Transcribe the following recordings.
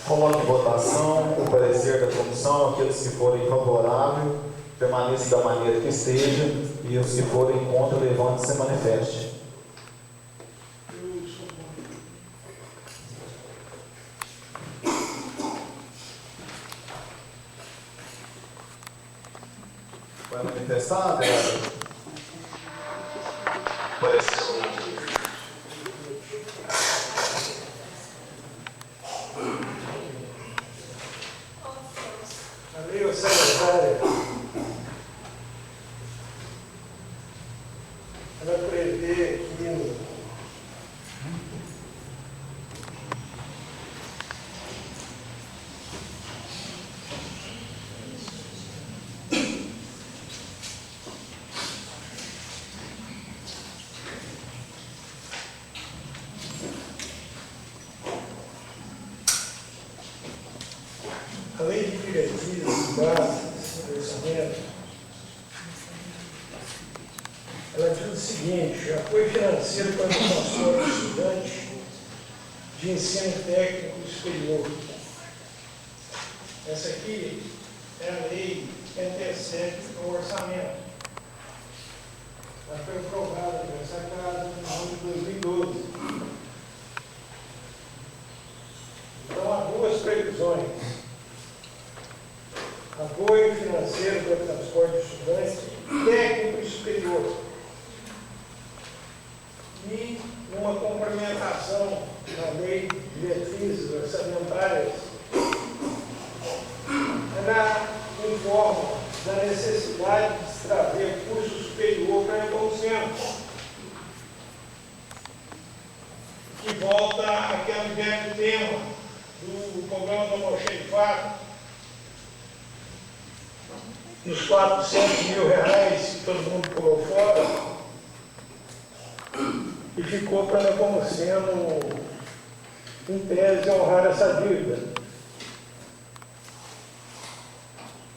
Coloque em votação o parecer da comissão. Aqueles que forem favoráveis, permaneçam da maneira que esteja, e os que forem contra, levante-se e manifeste. Vai manifestar, vereador? Parecer. Amigo secretário, ela prevê aqui a lei de diretrizes básicas do orçamento, ela diz o seguinte: apoio financeiro para o transporte de estudante de ensino técnico superior. Essa aqui é a lei que antecede o orçamento. Ela foi aprovada nessa casa no ano de 2012. Então, há duas previsões: apoio financeiro para o transporte de estudantes técnico e superior, e uma complementação na lei de diretrizes orçamentárias, ela informa da necessidade de se trazer curso superior para Nepomuceno, que volta àquele velho tema do programa do almoxarifado, dos 400 mil reais que todo mundo pulou fora, e ficou para Nepomuceno, em tese, honrar essa dívida.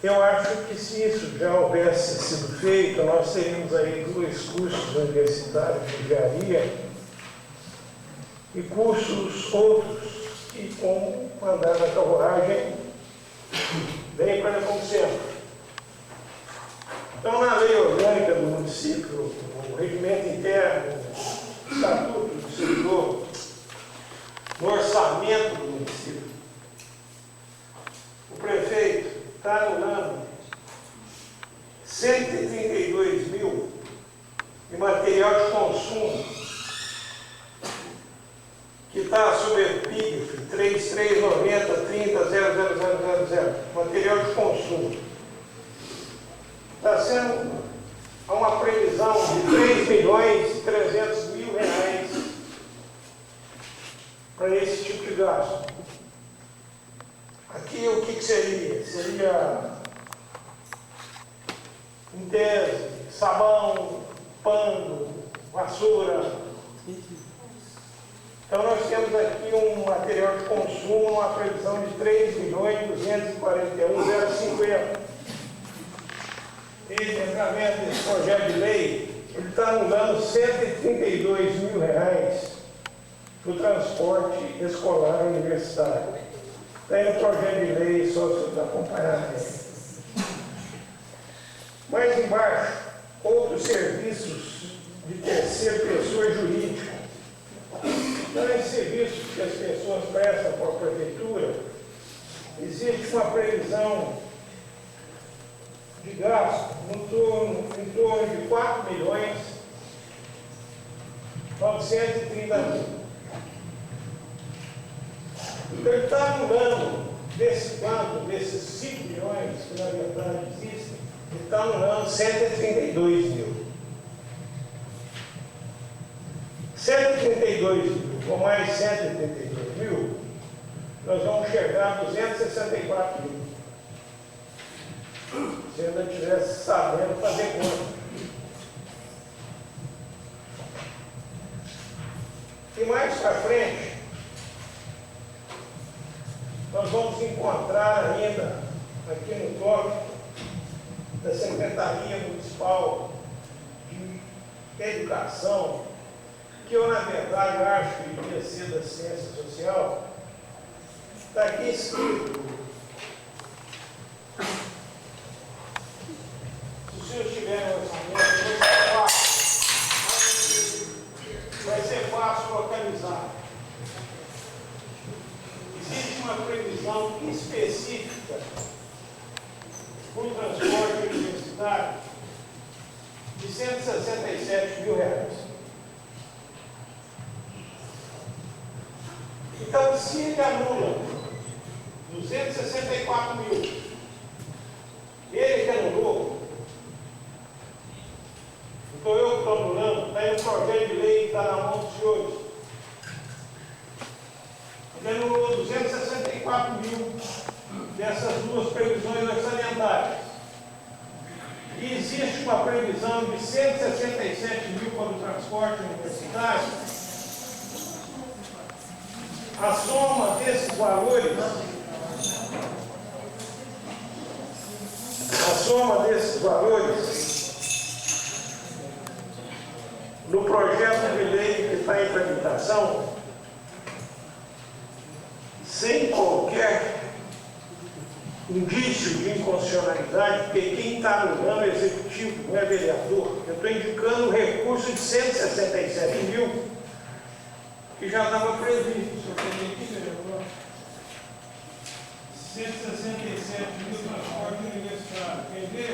Eu acho que se isso já houvesse sido feito, nós teríamos aí 2 cursos universitários de engenharia e cursos outros que, como andar na carruagem, vem para Nepomuceno. Então, na lei orgânica do município, o regimento interno, o estatuto do servidor, no orçamento do município, o prefeito está anulando 132 mil de material de consumo, que está sob epígrafe 3390 30 00000, material de consumo. Está sendo uma previsão de 3 milhões e 300 mil reais para esse tipo de gasto. Aqui o que seria? Seria, em tese, sabão, pano, vassoura. Então nós temos aqui um material de consumo, uma previsão de 3.241.050. Ele, através desse projeto de lei, ele está anulando 132 mil reais para o transporte escolar universitário. Tem um projeto de lei, só para acompanhar. Mais embaixo, outros serviços de terceira pessoa jurídica. Então, esses serviços que as pessoas prestam para a prefeitura, existe uma previsão de gasto em torno de 4 milhões 930 mil. Então, ele está anulando desse banco, desses 5 milhões que na verdade existem, ele está anulando 132 mil. 132 mil, com mais 132 mil, nós vamos chegar a 264 mil. Se ainda estivesse sabendo fazer conta. E mais para frente, nós vamos encontrar ainda, aqui no tópico da Secretaria Municipal de Educação, que eu, na verdade, acho que devia ser da Ciência Social, Está aqui escrito. Se os senhores tiverem orçamento, vai ser fácil localizar. Existe uma previsão específica para o transporte universitário de R$ 167 mil. Então, se ele anula 264 mil, ele que anulou, então eu que estou anulando, está aí um projeto de lei que está na mão dos senhores. Ele anulou 264 mil dessas duas previsões orçamentárias. E existe uma previsão de 167 mil para o transporte universitário. A soma desses valores, no projeto de lei que está em tramitação, sem qualquer indício de inconstitucionalidade, porque quem está anulando é executivo, não é vereador. Eu estou indicando um recurso de 167 mil, que já estava previsto. O senhor tem aqui, vereador? 167 mil transporte universitário. Quem vê,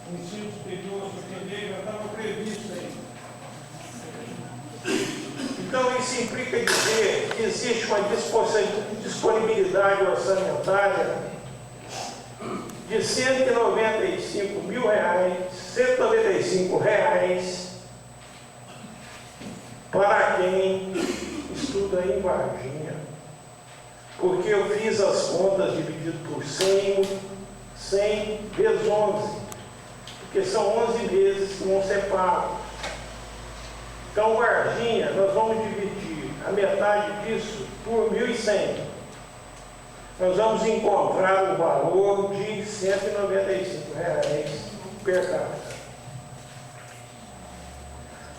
o ensino superior, quem vê, já estava previsto aí. Então, isso implica dizer que existe uma disponibilidade orçamentária de R$ 195 mil, R$ 195 para quem estuda em Varginha, porque eu fiz as contas dividido por 100 vezes 11, porque são 11 meses que vão ser pagos. Então, Varginha, nós vamos dividir a metade disso por 1.100. Nós vamos encontrar o valor de R$ 195 per capita.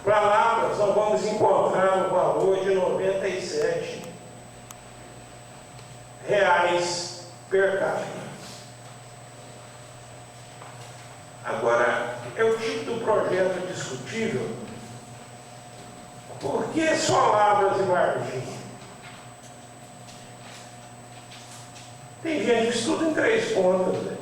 Para Lavras, nós vamos encontrar o valor de R$ 97 per capita. Agora, é o tipo do projeto discutível. Por que só Lavras e Varginha? Tem gente que estuda em 3 pontas. Né?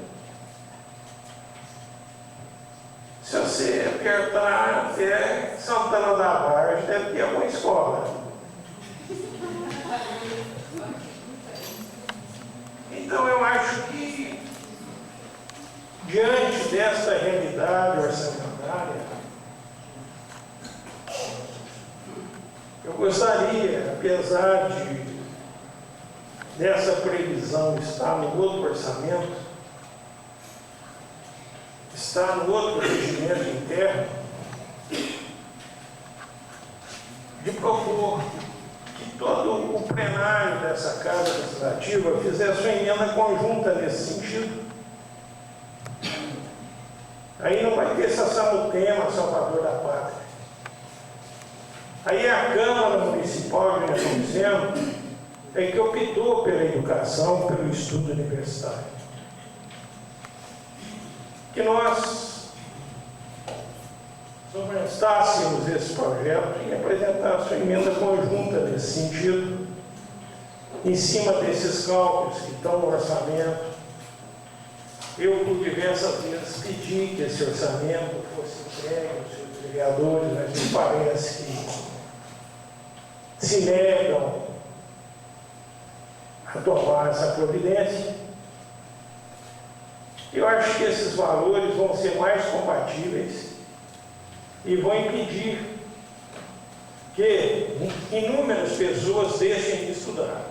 Se você apertar até Santana da Vargem, deve ter alguma escola. Então eu acho que, diante dessa realidade orçamentária, eu gostaria, apesar dessa previsão estar no outro orçamento, está no outro regimento interno, de propor que todo o plenário dessa Casa Legislativa fizesse uma emenda conjunta nesse sentido. Aí não vai ter Sassarutema, Salvador da Pátria. Aí a Câmara Municipal de Nepomuceno é que optou pela educação, pelo estudo universitário. Que nós sobrenstássemos esse projeto e apresentássemos uma emenda conjunta nesse sentido, em cima desses cálculos que estão no orçamento. Eu, por diversas vezes, pedi que esse orçamento fosse entregue aos seus vereadores, mas me parece que se negam a tomar essa providência. Eu acho que esses valores vão ser mais compatíveis e vão impedir que inúmeras pessoas deixem de estudar.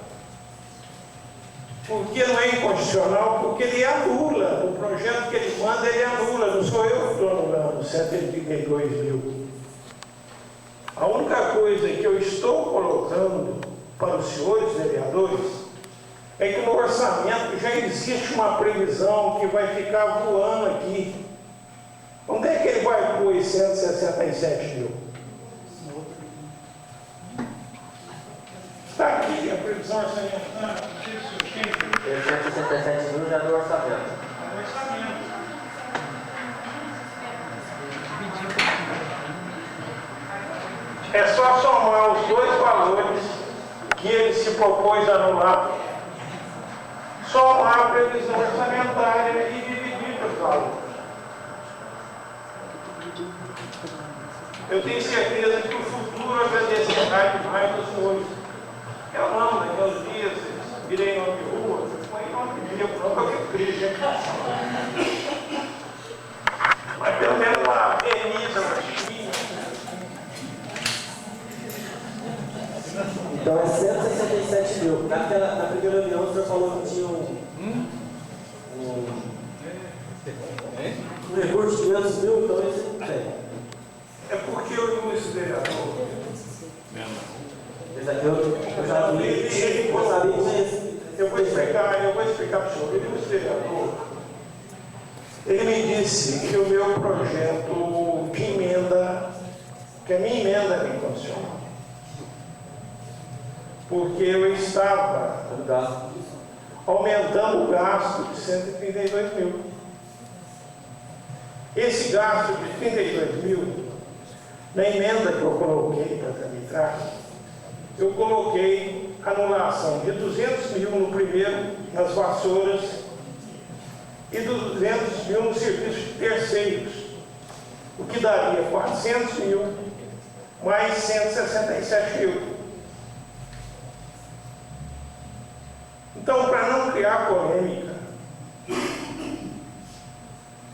Porque não é inconstitucional, porque ele anula, o projeto que ele manda, ele anula, não sou eu que estou anulando 132 mil. A única coisa que eu estou colocando para os senhores vereadores é que no orçamento já existe uma previsão que vai ficar voando aqui. Onde é que ele vai pôr os 167 mil? Está aqui a previsão orçamentária, não sei se o senhor tem. Esse 167 mil já do orçamento. Orçamento. É só somar os dois valores que ele se propôs a anular, somar a previsão orçamentária e dividir pelos valores. Eu tenho certeza que o futuro agradecerá demais dos senhores. Eu não, naqueles dias, virei nome de rua, foi nome de dia, não qualquer igreja. Mas pelo menos a Denise, a China. Então é 167 mil. Na primeira reunião o senhor falou que tinha um recurso de 500 mil, então esse não tem. É porque eu e o vereador. Esse aqui eu já vi. Eu sabia que esse. Eu vou explicar para o senhor. Ele é o vereador. Ele me disse que o meu projeto de emenda, que a minha emenda é inconstitucional. Porque eu estava aumentando o gasto de 132 mil. Esse gasto de 32 mil, na emenda que eu coloquei para tramitar, eu coloquei anulação de 200 mil no primeiro, nas vassouras, e 200 mil no serviço de terceiros, o que daria 400 mil mais 167 mil. Então, para não criar polêmica,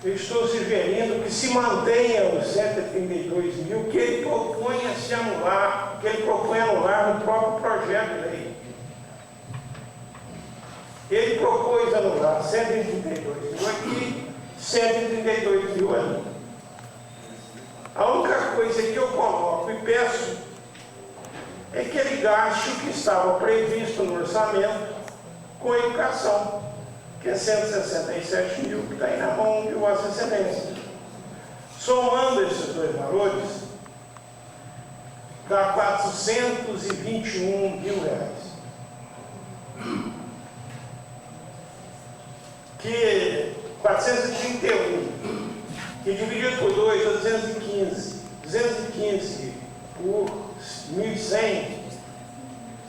eu estou sugerindo que se mantenha os 132 mil que ele propõe a se anular, que ele propõe anular no próprio projeto de lei. Ele propôs anular 132 mil aqui, 132 mil ali. A única coisa que eu coloco e peço é que ele gaste o que estava previsto no orçamento com a educação, que é 167 mil, que está aí na mão de Vossa Excelência. Somando esses dois valores, dá 421 mil reais. Que 431, que dividido por 2 dá 215. 215 por 1.100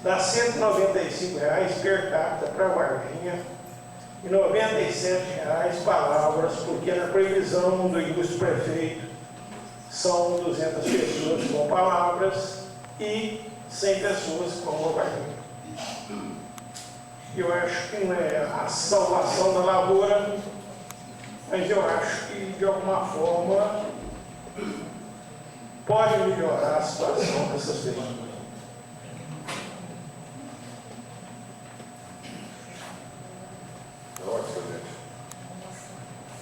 dá R$ 195 per capita para Varginha e R$ 97 palavras, porque na previsão do ilustre prefeito são 200 pessoas com palavras e 100 pessoas com Varginha. Eu acho que não é a salvação da lavoura, mas eu acho que de alguma forma pode melhorar a situação dessas pessoas.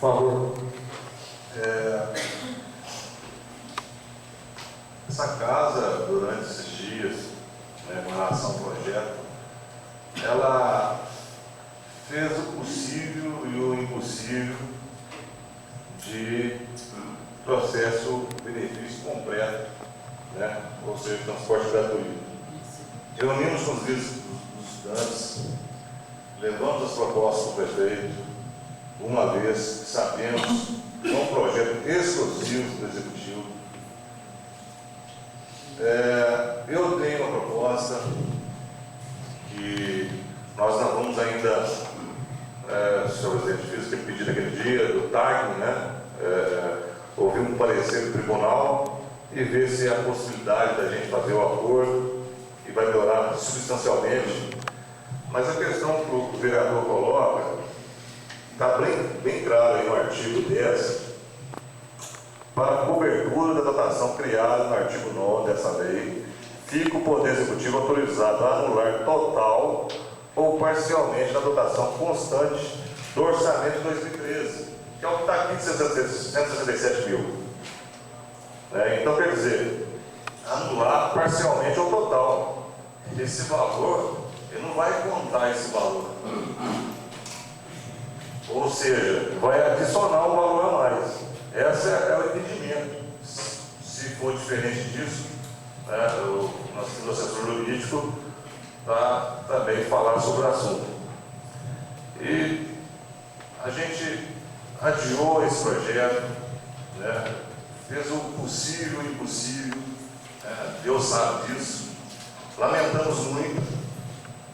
Por favor. Essa casa, durante esses dias, com relação ao projeto, ela fez o possível e o impossível de processo benefício completo, ou seja, transporte gratuito. Reunimos com os líderes dos estudantes, levamos as propostas do prefeito, uma vez que sabemos que é um projeto exclusivo do Executivo. Eu tenho uma proposta que nós não vamos ainda, senhor presidente, fiz aquele pedido naquele dia do TAG, ouvir um parecer do tribunal e ver se há possibilidade da gente fazer o acordo e vai melhorar substancialmente. Mas a questão que o vereador coloca está bem claro aí no artigo 10, para a cobertura da dotação criada no artigo 9 dessa lei, fica o Poder Executivo autorizado a anular total ou parcialmente a dotação constante do orçamento de 2013, que é o que está aqui de 167 mil. Então, quer dizer, anular parcialmente ou total. Esse valor, ele não vai contar esse valor. Ou seja, vai adicionar um valor a mais. Esse é o entendimento. Se for diferente disso, nós temos o assessor jurídico, para também falar sobre o assunto. E a gente adiou esse projeto, né? Fez o possível e o impossível, né? Deus sabe disso. Lamentamos muito,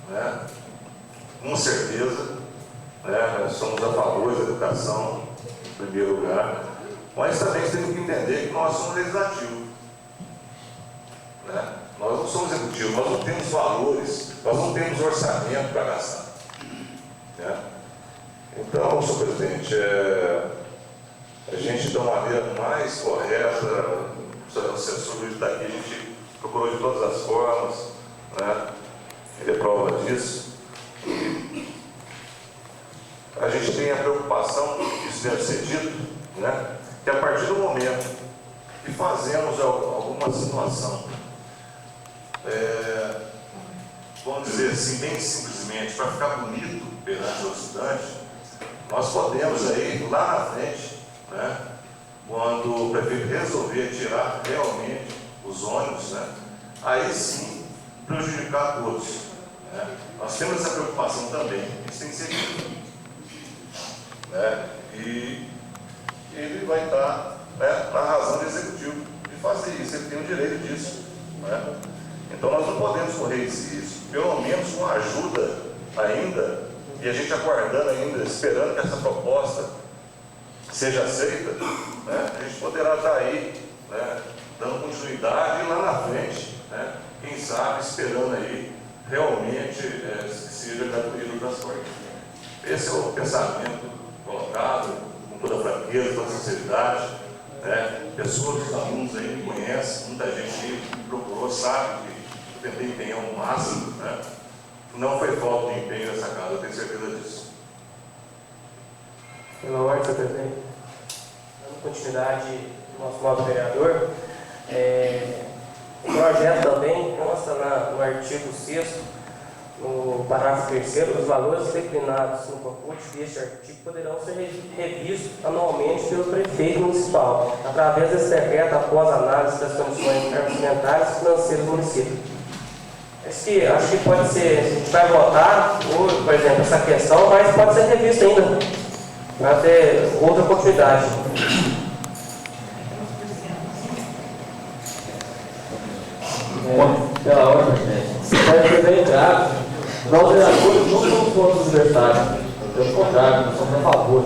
né? Com certeza, né? Nós somos a favor da educação, em primeiro lugar, mas também temos que entender que nós somos legislativo, né? Nós não somos executivo, nós não temos valores, nós não temos orçamento para gastar, né? Então, senhor presidente, a gente, da maneira mais correta, o assessor Luiz está aqui, a gente procurou de todas as formas, né? Ele é prova disso. A gente tem a preocupação, isso deve ser dito, né? Que a partir do momento que fazemos alguma situação, vamos dizer assim, bem simplesmente, para ficar bonito perante o estudante, nós podemos aí, lá na frente, né, quando o prefeito resolver tirar realmente os ônibus, né, aí sim prejudicar todos, né? Nós temos essa preocupação também, isso tem que ser dito, né? E ele vai estar, né, na razão do executivo de fazer isso, ele tem o direito disso, né? Então nós não podemos correr esse risco, pelo menos com ajuda ainda, e a gente aguardando ainda, esperando que essa proposta seja aceita, né? A gente poderá estar aí, né, dando continuidade e lá na frente, né, quem sabe esperando aí realmente que seja gratuito o transporte. Esse é o pensamento colocado com toda franqueza, toda sinceridade, né? Pessoas, os alunos aí me conhecem, muita gente me procurou, sabe que eu tentei empenhar o máximo, né? Não foi falta de empenho nessa casa, eu tenho certeza disso. Pela ordem, senhor presidente, dando continuidade do nosso novo vereador, o projeto também consta no artigo 6º, no parágrafo 3º, os valores declinados no caput deste artigo poderão ser revistos anualmente pelo prefeito municipal, através desse decreto após análise das condições orçamentárias e financeiras do município. Acho que pode ser, a gente vai votar, por exemplo, essa questão, mas pode ser revista ainda, vai ter outra continuidade. Pela ordem, presidente, deve ser bem claro, nós vereadores não somos contra os universitários, pelo contrário, nós somos a favor.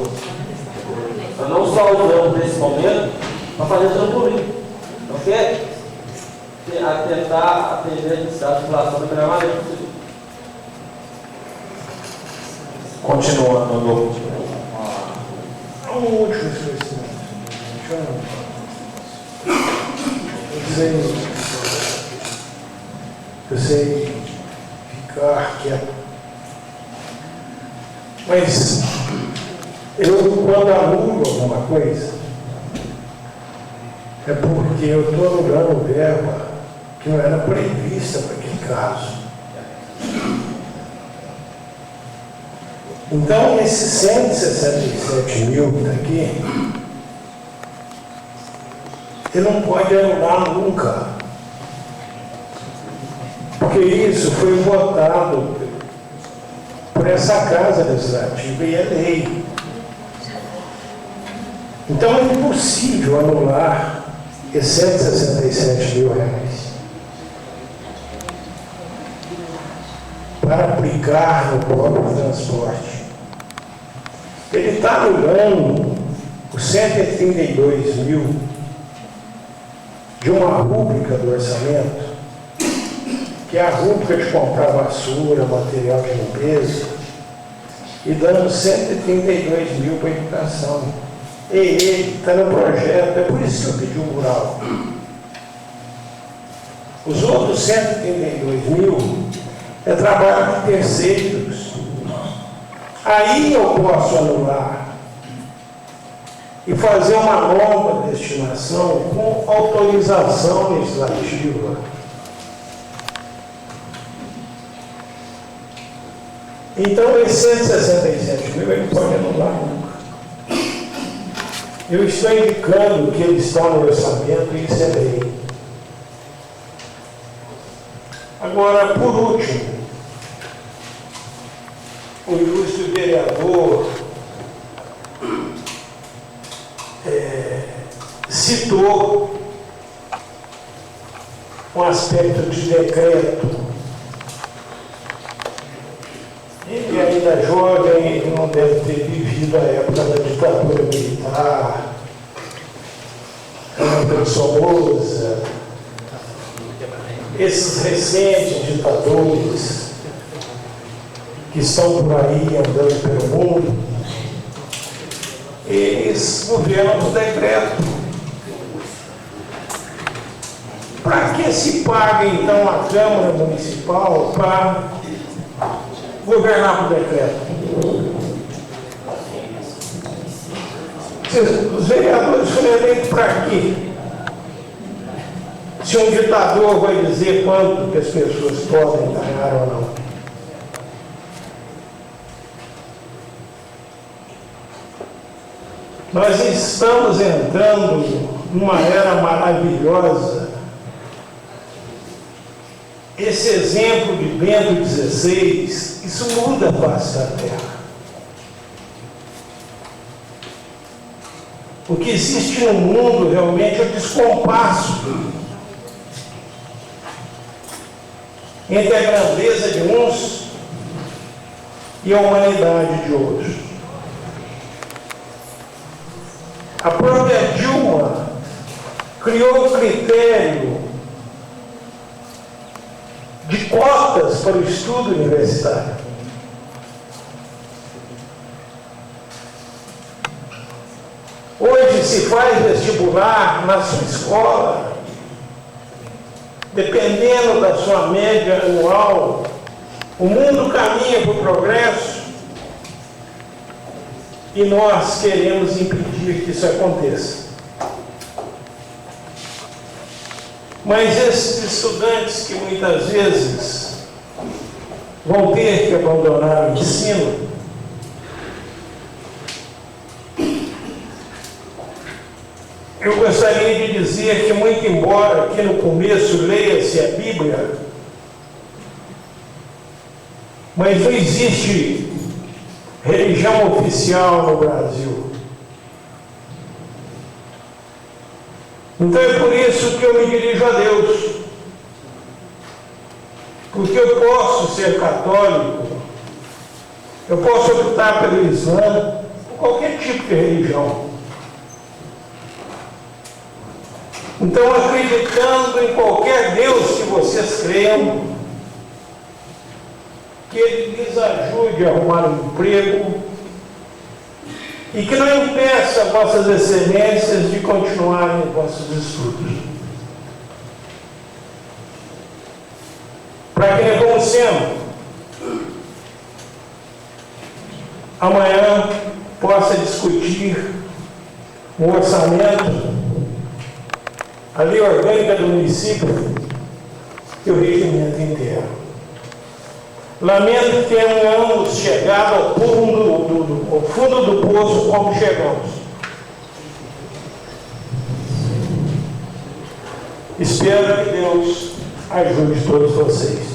Nós não só usamos nesse momento para fazer trampolim, não quer tentar atender a necessidade da população da melhor maneira possível. Continuando, no O último esclarecimento. Eu sei ficar quieto. Mas eu, quando anulo alguma coisa, é porque eu estou anulando verba que não era prevista para aquele caso. Então, esses 167 mil que está aqui, ele não pode anular nunca. Porque isso foi votado por essa Casa Legislativa e é lei. Então, é impossível anular esses 167 mil reais para aplicar no próprio transporte. Ele está anulando os 132 mil de uma rúbrica do orçamento, que é a rúbrica de comprar vassoura, material de limpeza, e dando 132 mil para a educação. E ele está no projeto, é por isso que eu pedi um mural. Os outros 132 mil é trabalho de terceiros. Aí eu posso anular e fazer uma nova destinação com autorização legislativa. Então, esses 167 mil ele pode anular nunca. Eu estou indicando que eles estão no orçamento e isso é lei. Agora, por último, o ilustre vereador citou um aspecto de decreto. Ele ainda jovem, ele não deve ter vivido a época da ditadura militar, é uma pessoa moça. Esses recentes ditadores que estão por aí andando pelo mundo, eles governam por decreto. Para que se paga então a Câmara Municipal para governar por decreto? Os vereadores foram eleitos para quê? Se um ditador vai dizer quanto que as pessoas podem ganhar ou não. Nós estamos entrando numa era maravilhosa. Esse exemplo de Bento XVI, isso muda a face da terra. O que existe no mundo realmente é o descompasso entre a grandeza de uns e a humanidade de outros. A própria Dilma criou o critério de cotas para o estudo universitário. Hoje se faz vestibular na sua escola, dependendo da sua média anual. O mundo caminha para o progresso e nós queremos impedir que isso aconteça. Mas esses estudantes que muitas vezes vão ter que abandonar o ensino, eu gostaria de dizer que, muito embora aqui no começo leia-se a Bíblia, mas não existe religião oficial no Brasil. Então é por isso que eu me dirijo a Deus. Porque eu posso ser católico, eu posso optar pelo Islã, por qualquer tipo de religião. Então, acreditando em qualquer Deus que vocês creiam, que Ele lhes ajude a arrumar um emprego e que não impeça vossas excelências de continuarem vossos estudos. Para que negociemos amanhã possa discutir um orçamento, a lei orgânica do município e o regimento inteiro. Lamento que tenhamos chegado ao fundo do poço como chegamos. Espero que Deus ajude todos vocês.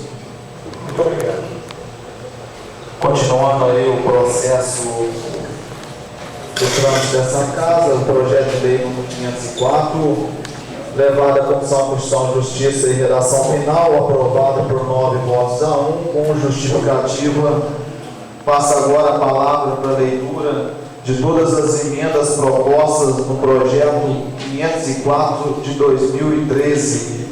Muito obrigado. Continuando aí o processo do trâmite dessa casa, o projeto de lei número 504, levado à Comissão de Constituição, Justiça e Redação Final, aprovado por 9 votos a 1, com justificativa. Passa agora a palavra para a leitura de todas as emendas propostas no projeto 504 de 2013.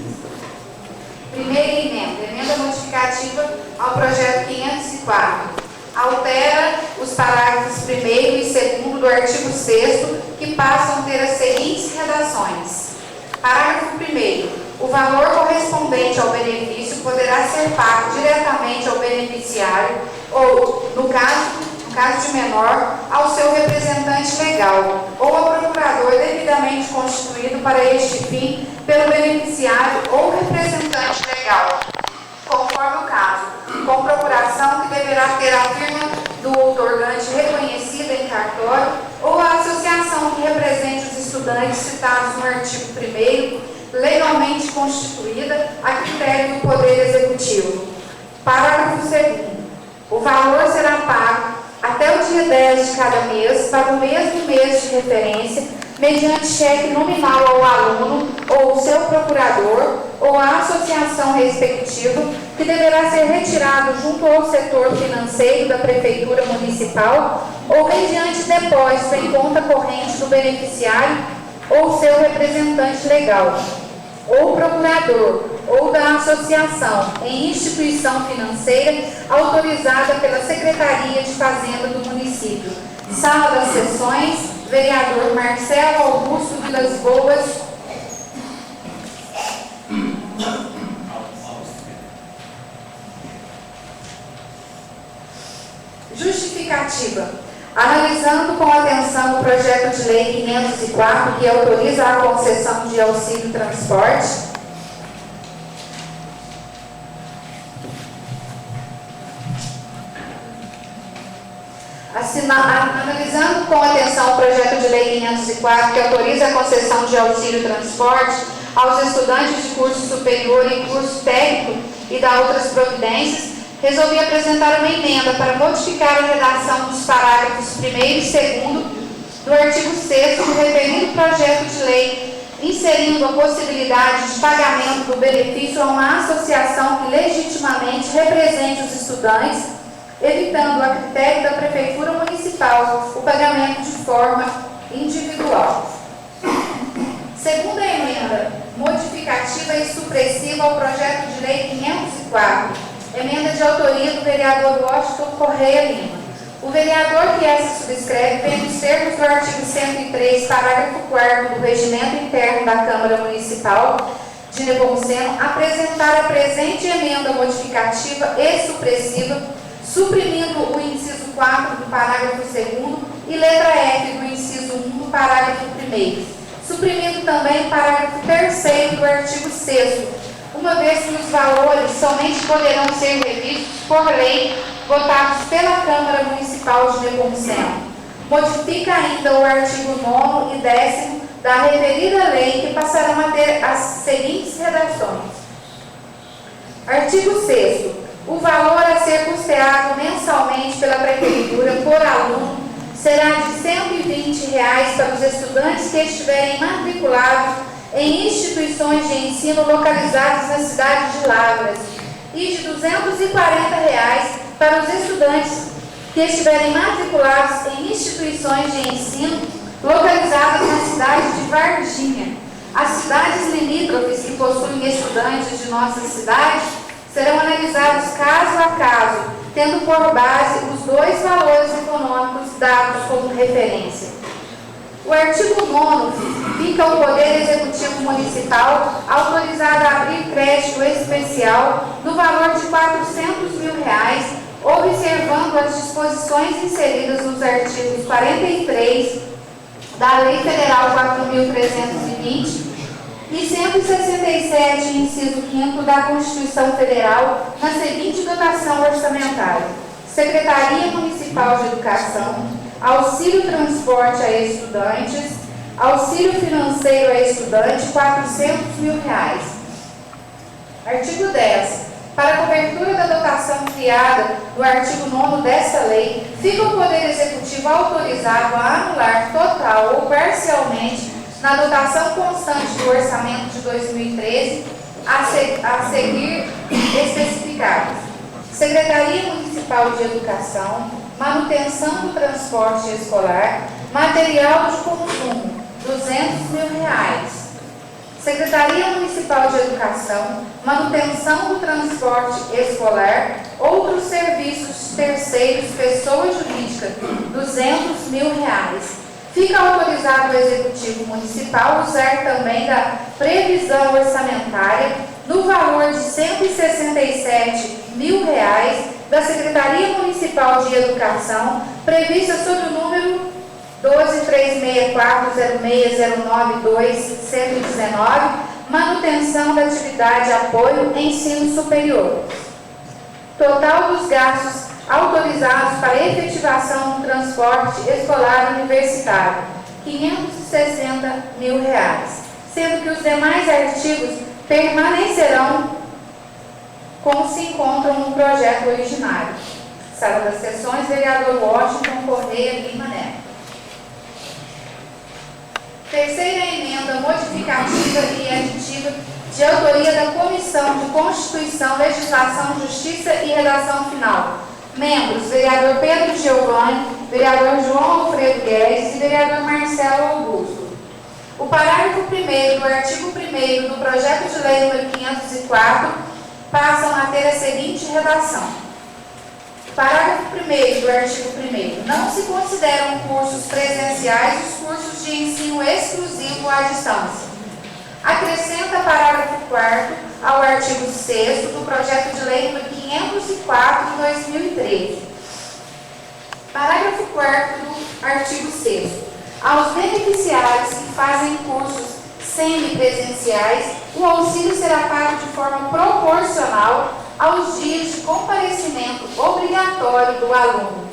Primeira emenda modificativa ao projeto 504. Altera os parágrafos 1º e 2º do artigo 6º, que passam a ter as seguintes redações. Parágrafo 1º. O valor correspondente ao benefício poderá ser pago diretamente ao beneficiário ou, no caso de menor, ao seu representante legal ou ao procurador devidamente constituído para este fim pelo beneficiário ou representante legal, conforme o caso, com procuração que deverá ter a firma do outorgante reconhecida em cartório ou a associação que represente os estudantes citados no artigo 1º, legalmente constituída a critério do Poder Executivo. Parágrafo 2º. O valor será pago até o dia 10 de cada mês para o mesmo mês de referência, mediante cheque nominal ao aluno ou seu procurador ou à associação respectiva, que deverá ser retirado junto ao setor financeiro da Prefeitura Municipal ou mediante depósito em conta corrente do beneficiário ou seu representante legal, ou procurador, ou da associação em instituição financeira autorizada pela Secretaria de Fazenda do município. Sala das Sessões, vereador Marcelo Augusto Vilas Boas. Justificativa. Analisando com atenção o projeto de lei 504, que autoriza a concessão de auxílio transporte, analisando com atenção o projeto de lei 504, que autoriza a concessão de auxílio transporte aos estudantes de curso superior e curso técnico e da outras providências, resolvi apresentar uma emenda para modificar a redação dos parágrafos 1º e 2º do artigo 6º do referido projeto de lei, inserindo a possibilidade de pagamento do benefício a uma associação que legitimamente represente os estudantes, evitando a critério da Prefeitura Municipal o pagamento de forma individual. Segunda emenda, modificativa e supressiva ao projeto de lei 504, emenda de autoria do vereador Washington Correia Lima. O vereador que essa subscreve vem nos termos do artigo 103, parágrafo 4º do Regimento Interno da Câmara Municipal de Nepomuceno, apresentar a presente emenda modificativa e supressiva, suprimindo o inciso 4 do parágrafo 2º e letra F do inciso 1 do parágrafo 1º, suprimindo também o parágrafo 3º do artigo 6º, uma vez que os valores somente poderão ser revistos por lei votados pela Câmara Municipal de Nepomuceno. Modifica ainda o artigo 9º e 10º da referida lei, que passarão a ter as seguintes redações. Artigo 6º. O valor a ser custeado mensalmente pela Prefeitura por aluno será de R$ 120 para os estudantes que estiverem matriculados em instituições de ensino localizadas na cidade de Lavras e de R$ 240 para os estudantes que estiverem matriculados em instituições de ensino localizadas na cidade de Varginha. As cidades limítrofes que possuem estudantes de nossa cidade serão analisados caso a caso, tendo por base os dois valores econômicos dados como referência. O artigo 9º fica o Poder Executivo Municipal autorizado a abrir crédito especial no valor de R$ 400 mil, observando as disposições inseridas nos artigos 43 da Lei Federal 4.320 e 167, inciso 5º da Constituição Federal, na seguinte dotação orçamentária: Secretaria Municipal de Educação, auxílio transporte a estudantes, auxílio financeiro a estudante, R$ 400 mil. Artigo 10. Para a cobertura da dotação criada no artigo 9º desta lei, fica o Poder Executivo autorizado a anular total ou parcialmente na dotação constante do orçamento de 2013, a seguir especificados: Secretaria Municipal de Educação, manutenção do transporte escolar, material de consumo, R$ 200 mil. Secretaria Municipal de Educação, manutenção do transporte escolar, outros serviços terceiros, pessoa jurídica, R$ 200 mil. Fica autorizado o Executivo Municipal usar também da previsão orçamentária no valor de R$ 167 mil da Secretaria Municipal de Educação, prevista sob o número 12.364.0609.2.119, manutenção da atividade apoio ensino superior. Total dos gastos autorizados para efetivação do transporte escolar universitário, R$ 560 mil, sendo que os demais artigos permanecerão como se encontram no projeto originário. Sala das Sessões, vereador Washington Correia Lima Neto. Terceira emenda modificativa e aditiva de autoria da Comissão de Constituição, Legislação, Justiça e Redação Final. Membros, vereador Pedro Giovanni, vereador João Alfredo Guedes e vereador Marcelo Augusto. O parágrafo 1º do artigo 1º do projeto de lei número 504 passam a ter a seguinte redação. Parágrafo 1º do artigo 1º. Não se consideram cursos presenciais os cursos de ensino exclusivo à distância. Acrescenta parágrafo 4º ao artigo 6º do projeto de lei número 504 de 2013. Parágrafo 4º do artigo 6º. Aos beneficiários que fazem cursos semipresenciais, o auxílio será pago de forma proporcional aos dias de comparecimento obrigatório do aluno.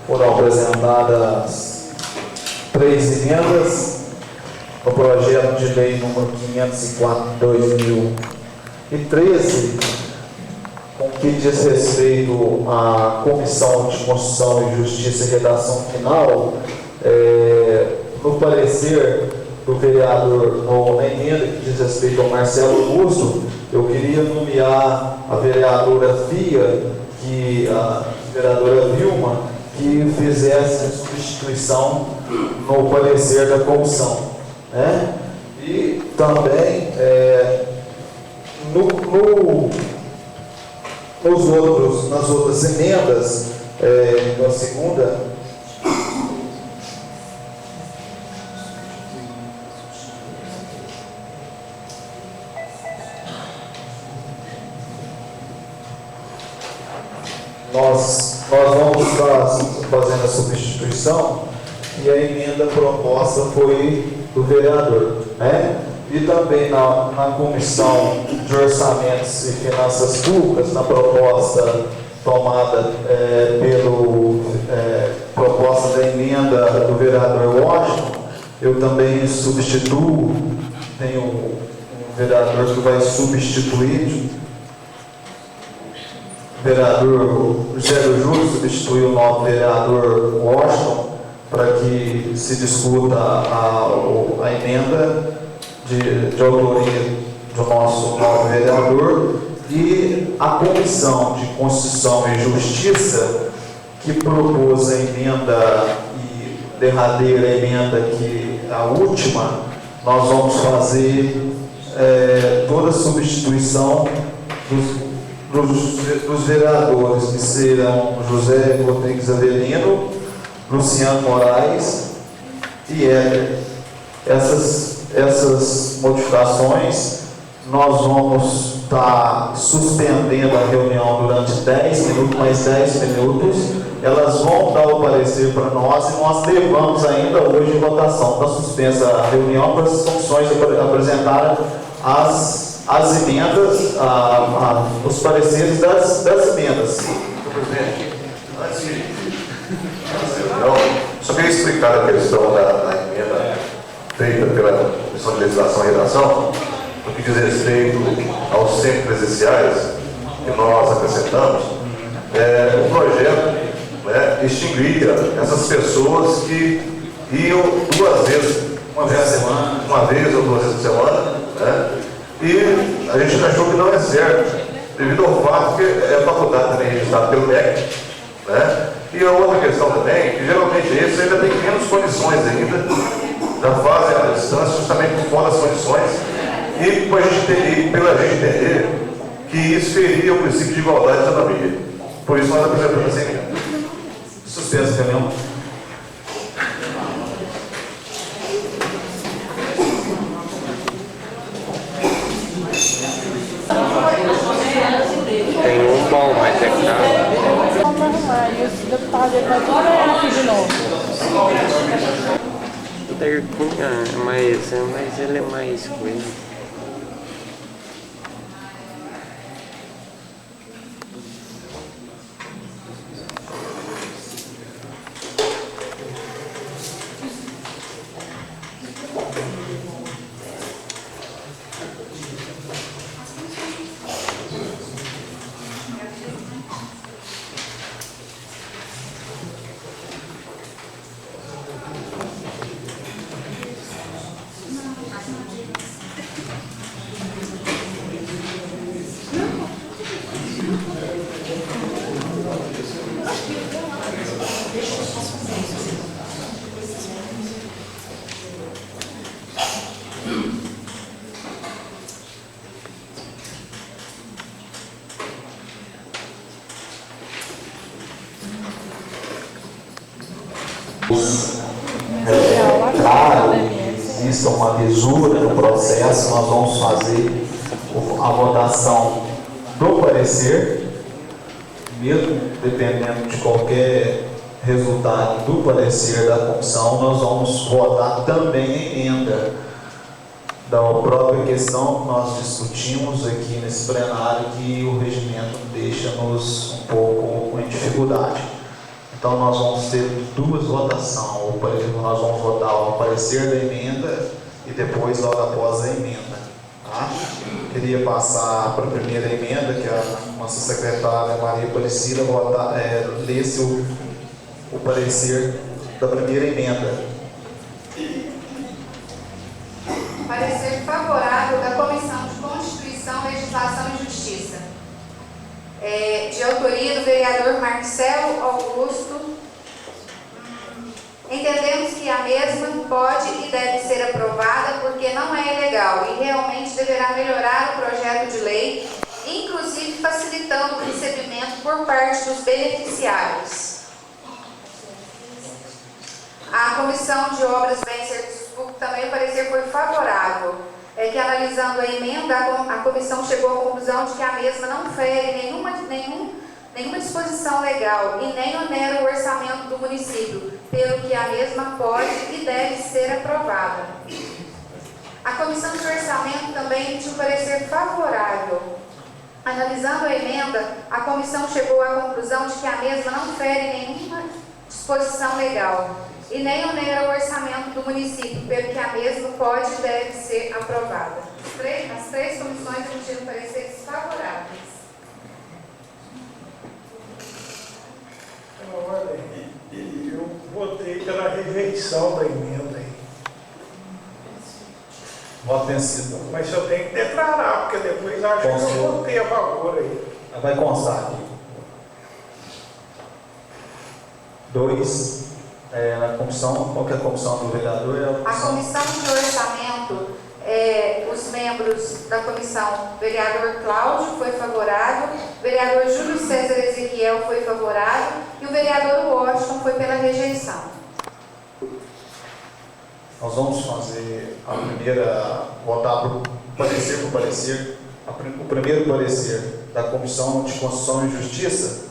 Foram apresentadas 3 emendas no projeto de lei número 504 de 2013, com que diz respeito à Comissão de Constituição e Justiça e Redação Final. No parecer do vereador, na emenda que diz respeito ao Marcelo Augusto, eu queria nomear a vereadora Fia, a vereadora Vilma, que fizesse a substituição no parecer da comissão. E também, nas outras emendas, na segunda, nós vamos estar fazendo a substituição, e a emenda proposta foi do vereador, E também na Comissão de Orçamentos e Finanças Públicas, na proposta tomada proposta da emenda do vereador Washington, eu também substituo, tem um vereador que vai substituir, o vereador José do Júlio substituiu o novo vereador Washington, para que se discuta a emenda de autoria do nosso novo vereador, e a Comissão de Constituição e Justiça, que propôs a emenda e derradeira emenda, que a última, nós vamos fazer toda a substituição dos vereadores, que serão José Rodrigues Avelino, Luciano Moraes e Éder. Essas modificações, nós vamos estar suspendendo a reunião durante 10 minutos, mais 10 minutos. Elas vão dar o parecer para nós, e nós levamos ainda hoje em votação. Está suspensa a reunião para as comissões apresentarem as emendas, os pareceres das emendas. Senhor presidente, antes de só queria explicar a questão da emenda feita pela Comissão de Legislação e Redação, no que diz respeito aos semipresenciais, que nós acrescentamos. O projeto extinguia essas pessoas que iam 2 vezes, uma vez ou 2 vezes por semana, e a gente achou que não é certo, devido ao fato que é faculdade também registrada pelo MEC, E a outra questão também, que geralmente esses ainda tem menos condições ainda, já fazem a distância justamente por conta das condições, e pela gente entender que isso feria o princípio de igualdade e autonomia. Por isso nós apresentamos essa emenda. Suspensa a reunião. Tem um bom, mas é caro. Vamos arrumar, e os deputados vai tudo ganhar aqui de novo. Mas ele é mais coisa. mais claro, exista uma lisura no processo, nós vamos fazer a votação do parecer, mesmo dependendo de qualquer resultado do parecer da comissão, nós vamos votar também a emenda da própria questão que nós discutimos aqui nesse plenário, que o regimento deixa-nos um pouco em dificuldade. Então nós vamos ter duas votações, nós vamos votar o parecer da emenda e depois logo após a emenda. Tá? Queria passar para a primeira emenda, que a nossa secretária Maria Aparecida lesse o parecer da primeira emenda. Parecer favorável da Comissão de Constituição, Legislação e Justiça. De autoria do vereador Marcelo Augusto. Entendemos que a mesma pode e deve ser aprovada porque não é ilegal e realmente deverá melhorar o projeto de lei, inclusive facilitando o recebimento por parte dos beneficiários. A Comissão de Obras, Bens e Serviços Públicos também o parecer foi favorável. Que analisando a emenda, a comissão chegou à conclusão de que a mesma não fere nenhuma disposição legal e nem onera o orçamento do município, pelo que a mesma pode e deve ser aprovada. A Comissão de Orçamento também emitiu um parecer favorável. Analisando a emenda, a comissão chegou à conclusão de que a mesma não fere nenhuma disposição legal e nem onera o orçamento do município, pelo que a mesma pode e deve ser aprovada. As três comissões emitiram pareceres favoráveis. Eu votei pela rejeição da emenda aí. Voto vencido. Mas eu tenho que declarar, porque depois acho que eu votei a favor aí. Vai constar aqui. 2. Na comissão, qual que é a comissão do vereador? A comissão de orçamento, os membros da comissão, vereador Cláudio foi favorável, vereador Júlio César Ezequiel foi favorável e o vereador Washington foi pela rejeição. Nós vamos fazer a primeira, votar por parecer por parecer. O primeiro parecer da Comissão de Constituição e Justiça,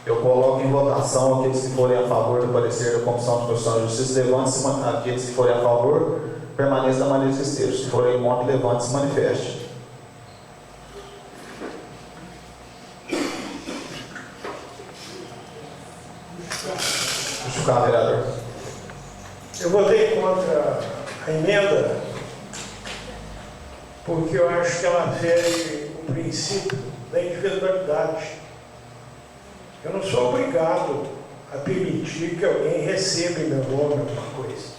eu coloco em votação aqueles que forem a favor do parecer da Comissão de Constituição e Justiça, levante-se, aqueles que forem a favor, permaneça da maneira que estejam. Se forem contra, levante-se e manifeste. Justificar, vereador. Eu votei contra a emenda porque eu acho que ela fere o princípio da individualidade. Eu não sou obrigado a permitir que alguém receba em meu nome alguma coisa.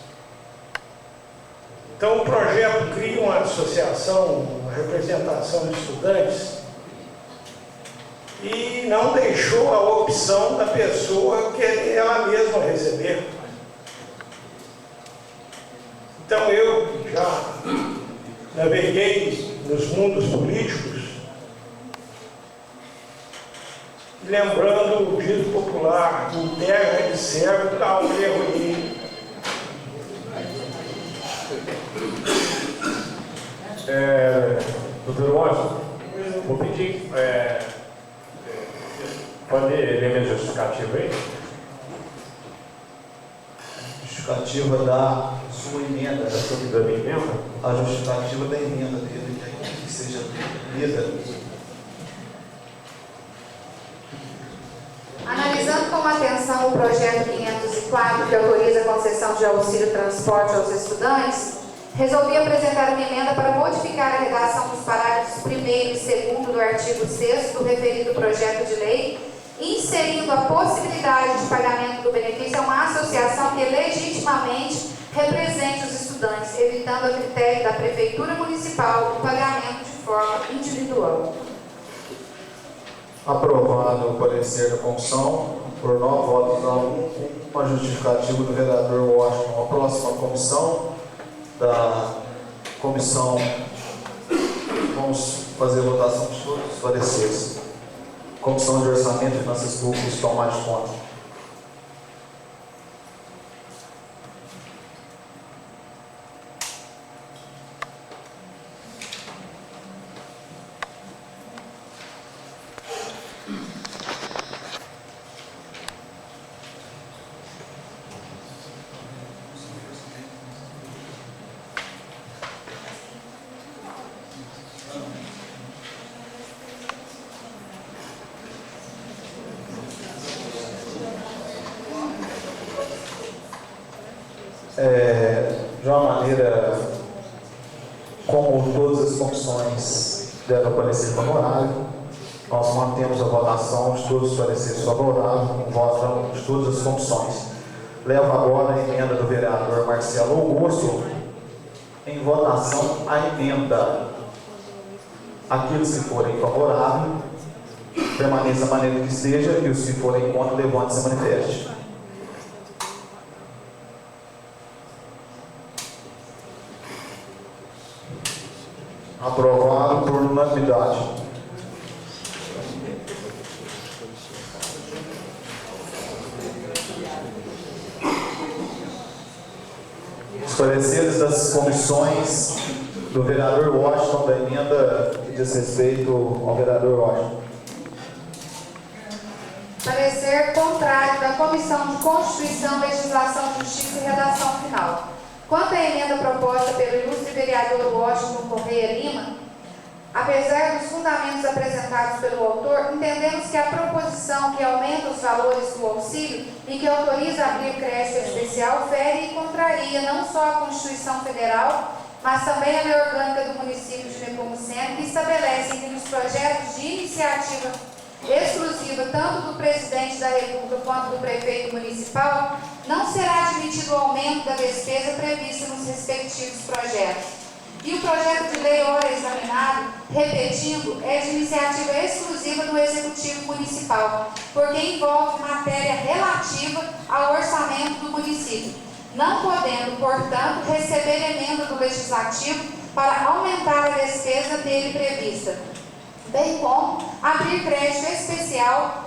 Então o projeto cria uma associação, uma representação de estudantes e não deixou a opção da pessoa querer ela mesma receber. Então eu já naveguei nos mundos políticos, lembrando o dito popular, em terra de servo, tal erro. Doutor Washington, vou pedir, pode ler minha justificativa aí? Justificativa da sua emenda, Da minha emenda? a justificativa da emenda dele, que seja lida. Analisando com atenção o projeto 504, que autoriza a concessão de auxílio transporte aos estudantes, resolvi apresentar uma emenda para modificar a redação dos parágrafos 1º e 2º do artigo 6º do referido projeto de lei, inserindo a possibilidade de pagamento do benefício a uma associação que legitimamente represente os estudantes, evitando a critério da Prefeitura Municipal o pagamento de forma individual. Aprovado o parecer da comissão, por 9 votos a 1, uma justificativa do vereador Washington. A próxima comissão, vamos fazer a votação de todos os pareceres. Comissão de Orçamento e Finanças Públicas, tomar de conta. De uma maneira como todas as comissões devem parecer favorável, nós mantemos a votação de todos os pareceres favoráveis, com voto de todas as comissões. Levo agora a emenda do vereador Marcelo Augusto em votação a emenda. Aqueles que forem favoráveis, permaneça da maneira que esteja, e os que forem contra, levante-se e manifeste. Aprovado por unanimidade. Os pareceres das comissões do vereador Washington, da emenda que diz respeito ao vereador Washington. Parecer contrário da Comissão de Constituição, Legislação, Justiça e Redação Final. Quanto à emenda proposta pelo ilustre vereador Washington Correia Lima, apesar dos fundamentos apresentados pelo autor, entendemos que a proposição que aumenta os valores do auxílio e que autoriza abrir crédito especial fere e contraria não só a Constituição Federal, mas também a lei orgânica do município de Nepomuceno, que estabelece que nos projetos de iniciativa exclusiva tanto do presidente da República quanto do prefeito municipal, não será admitido o aumento da despesa prevista nos respectivos projetos. E o projeto de lei ora examinado, repetindo, é de iniciativa exclusiva do Executivo Municipal, porque envolve matéria relativa ao orçamento do município, não podendo, portanto, receber emenda do Legislativo para aumentar a despesa dele prevista, bem como abrir crédito especial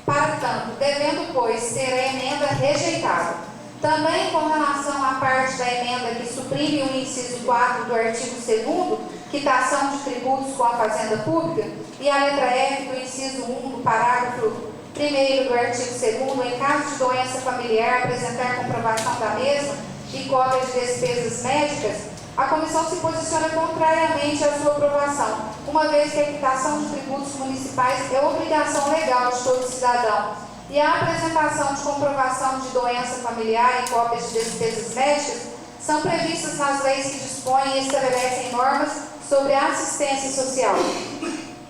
para tanto, devendo, pois, ser a emenda rejeitada. Também com relação à parte da emenda que suprime o inciso 4 do artigo 2º, quitação de tributos com a Fazenda Pública, e a letra F do inciso 1 do parágrafo 1º do artigo 2º, em caso de doença familiar, apresentar comprovação da mesma e cópia de despesas médicas, a comissão se posiciona contrariamente à sua aprovação, uma vez que a quitação de tributos municipais é obrigação legal de todo cidadão, e a apresentação de comprovação de doença familiar e cópias de despesas médicas são previstas nas leis que dispõem e estabelecem normas sobre a assistência social.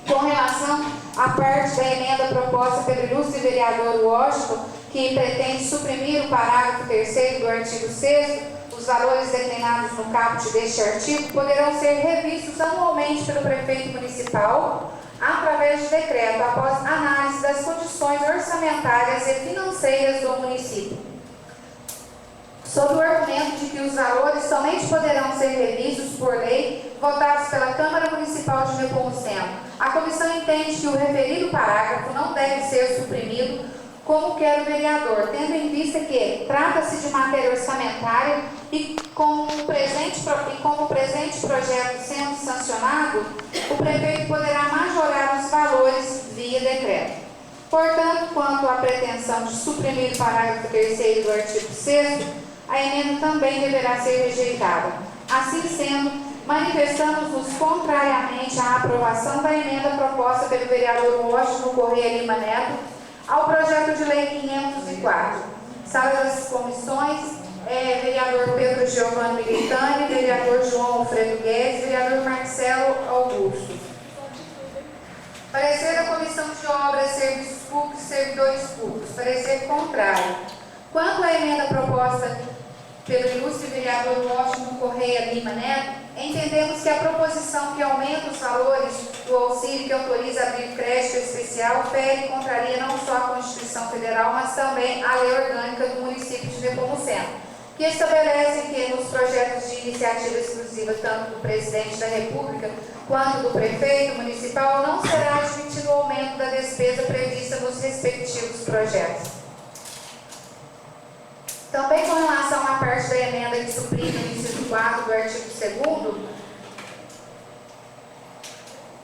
Com relação à parte da emenda proposta pelo ilustre vereador Washington, que pretende suprimir o parágrafo 3º do artigo 6º, os valores declinados no caput deste artigo poderão ser revistos anualmente pelo prefeito municipal, através de decreto, após análise das condições orçamentárias e financeiras do município. Sob o argumento de que os valores somente poderão ser revistos por lei, votados pela Câmara Municipal de Nepomuceno, a comissão entende que o referido parágrafo não deve ser suprimido, como quer o vereador, tendo em vista que trata-se de matéria orçamentária e como o presente projeto sendo sancionado, o prefeito poderá majorar os valores via decreto. Portanto, quanto à pretensão de suprimir o parágrafo 3º do artigo 6º, a emenda também deverá ser rejeitada. Assim sendo, manifestamos-nos contrariamente à aprovação da emenda proposta pelo vereador Washington Correia Lima Neto ao projeto de lei 504. Sala das comissões, vereador Pedro Giovanni Militani, vereador João Alfredo Guedes, vereador Marcelo Augusto. Parecer da Comissão de Obras, Serviços Públicos e Servidores Públicos. Parecer contrário. Quanto à emenda proposta pelo ilustre vereador Washington Correia Lima Neto, entendemos que a proposição que aumenta os valores do auxílio que autoriza abrir crédito especial fere e contraria não só a Constituição Federal, mas também a lei orgânica do município de Nepomuceno, que estabelecem que nos projetos de iniciativa exclusiva, tanto do presidente da República quanto do prefeito municipal, não será admitido o aumento da despesa prevista nos respectivos projetos. Também com relação à parte da emenda que suprime o inciso 4 do artigo 2º,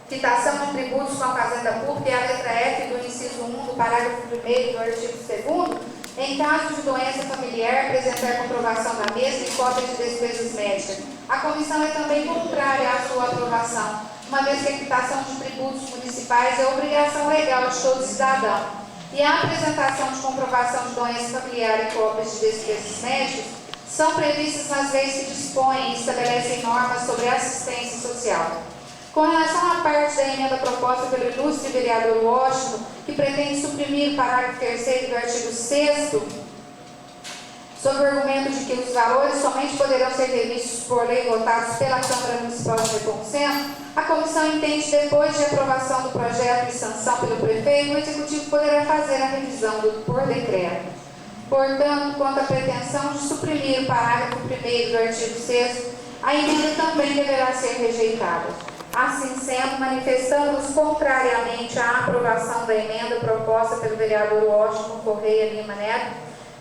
quitação de tributos com a Fazenda Pública, e a letra F do inciso 1 do parágrafo 1º do artigo 2º, em caso de doença familiar, apresentar comprovação da mesma e cópia de despesas médicas. A comissão é também contrária à sua aprovação, uma vez que a quitação de tributos municipais é obrigação legal de todo cidadão, e a apresentação de comprovação de doença familiar e cópias de despesas médicas são previstas nas leis que dispõem e estabelecem normas sobre assistência social. Com relação à parte da emenda proposta pelo ilustre vereador Washington, que pretende suprimir o parágrafo 3º do artigo 6º, sob o argumento de que os valores somente poderão ser revistos por lei votados pela Câmara Municipal de Nepomuceno, a comissão entende, depois de aprovação do projeto e sanção pelo prefeito, o Executivo poderá fazer a revisão por decreto. Portanto, quanto à pretensão de suprimir o parágrafo 1º do artigo 6º, a emenda também deverá ser rejeitada. Assim sendo, manifestamos contrariamente à aprovação da emenda proposta pelo vereador Washington Correia Lima Neto,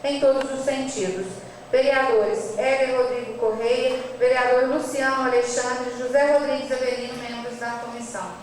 em todos os sentidos. Vereadores Éder Rodrigo Correia, vereador Luciano Alexandre, José Rodrigues Avelino, membros da comissão.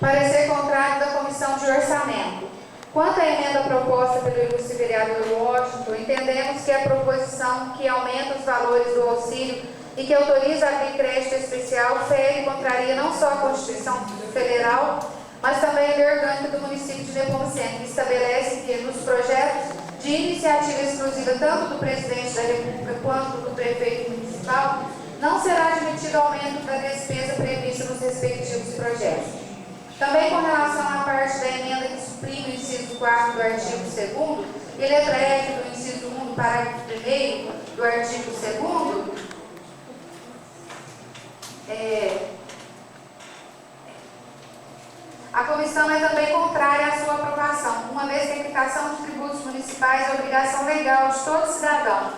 Parecer contrário da Comissão de Orçamento. Quanto à emenda proposta pelo ilustre vereador Washington, entendemos que a proposição que aumenta os valores do auxílio e que autoriza a abrir crédito especial fere e contraria não só a Constituição Federal, mas também a lei orgânica do município de Nepomuceno, que estabelece que nos projetos de iniciativa exclusiva tanto do presidente da República quanto do prefeito municipal, não será admitido aumento da despesa prevista nos respectivos projetos. Também com relação à parte da emenda que suprime o inciso 4 do artigo 2º e letra F do inciso 1 do parágrafo 1º do artigo 2º, a comissão é também contrária à sua aprovação, uma vez que a aplicação de tributos municipais é obrigação legal de todo cidadão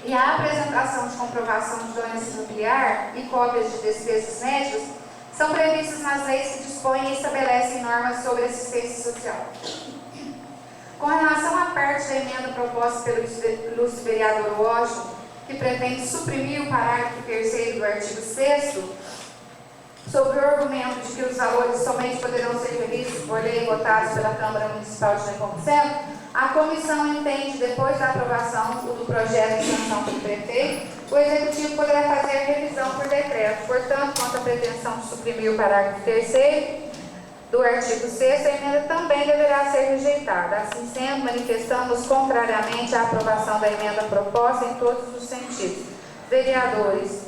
e a apresentação de comprovação de doença familiar e cópias de despesas médicas são previstas nas leis que dispõem e estabelecem normas sobre assistência social. Com relação à parte da emenda proposta pelo ilustre vereador Washington, que pretende suprimir o parágrafo 3º do artigo 6º, sob o argumento de que os valores somente poderão ser revistos por lei votados pela Câmara Municipal de Nepomuceno, a comissão entende, depois da aprovação do projeto de sanção pelo prefeito, o Executivo poderá fazer a revisão por decreto. Portanto, quanto à pretensão de suprimir o parágrafo 3º do artigo 6º, a emenda também deverá ser rejeitada. Assim sendo, manifestamos contrariamente à aprovação da emenda proposta em todos os sentidos. Vereadores,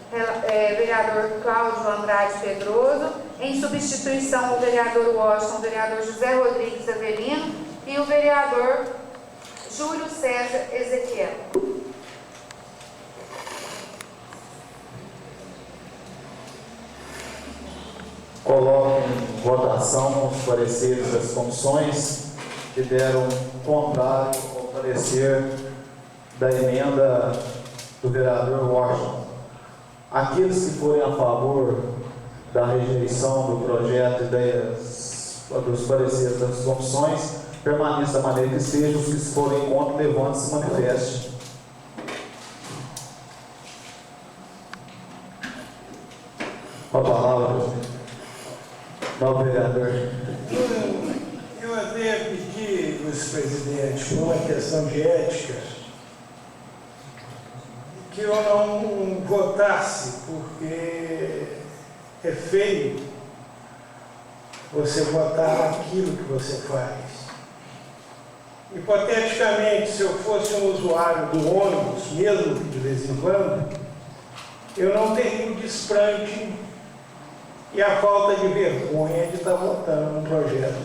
vereador Cláudio Andrade Pedroso, em substituição ao vereador Washington, o vereador José Rodrigues Avelino e o vereador Júlio César Ezequiel. Coloco em votação os pareceres das comissões que deram contrário ao parecer da emenda do vereador Washington. Aqueles que forem a favor da rejeição do projeto e dos pareceres das comissões, permaneça da maneira que seja. Os que forem contra, levante-se e manifeste. Com a palavra, presidente. Não, vereador. Eu até pedi, vice-presidente, por uma questão de ética, que eu não votasse, porque é feio você votar naquilo que você faz. Hipoteticamente, se eu fosse um usuário do ônibus, mesmo que de vez em quando, eu não teria o desplante e a falta de vergonha de estar votando num projeto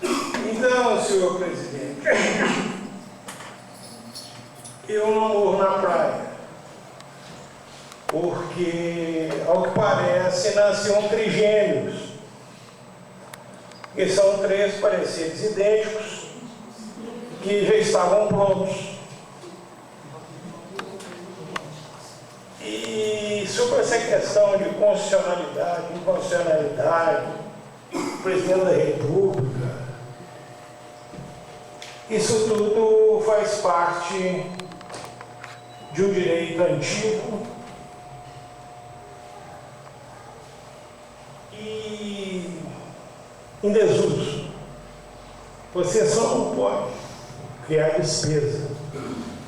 desse. Então, senhor presidente, eu não morro na praia, porque, ao que parece, nasceram trigêmeos, que são 3 pareceres idênticos, que já estavam prontos. E sobre essa questão de constitucionalidade, inconstitucionalidade, presidente da República, isso tudo faz parte de um direito antigo e em desuso. Você só não pode criar despesa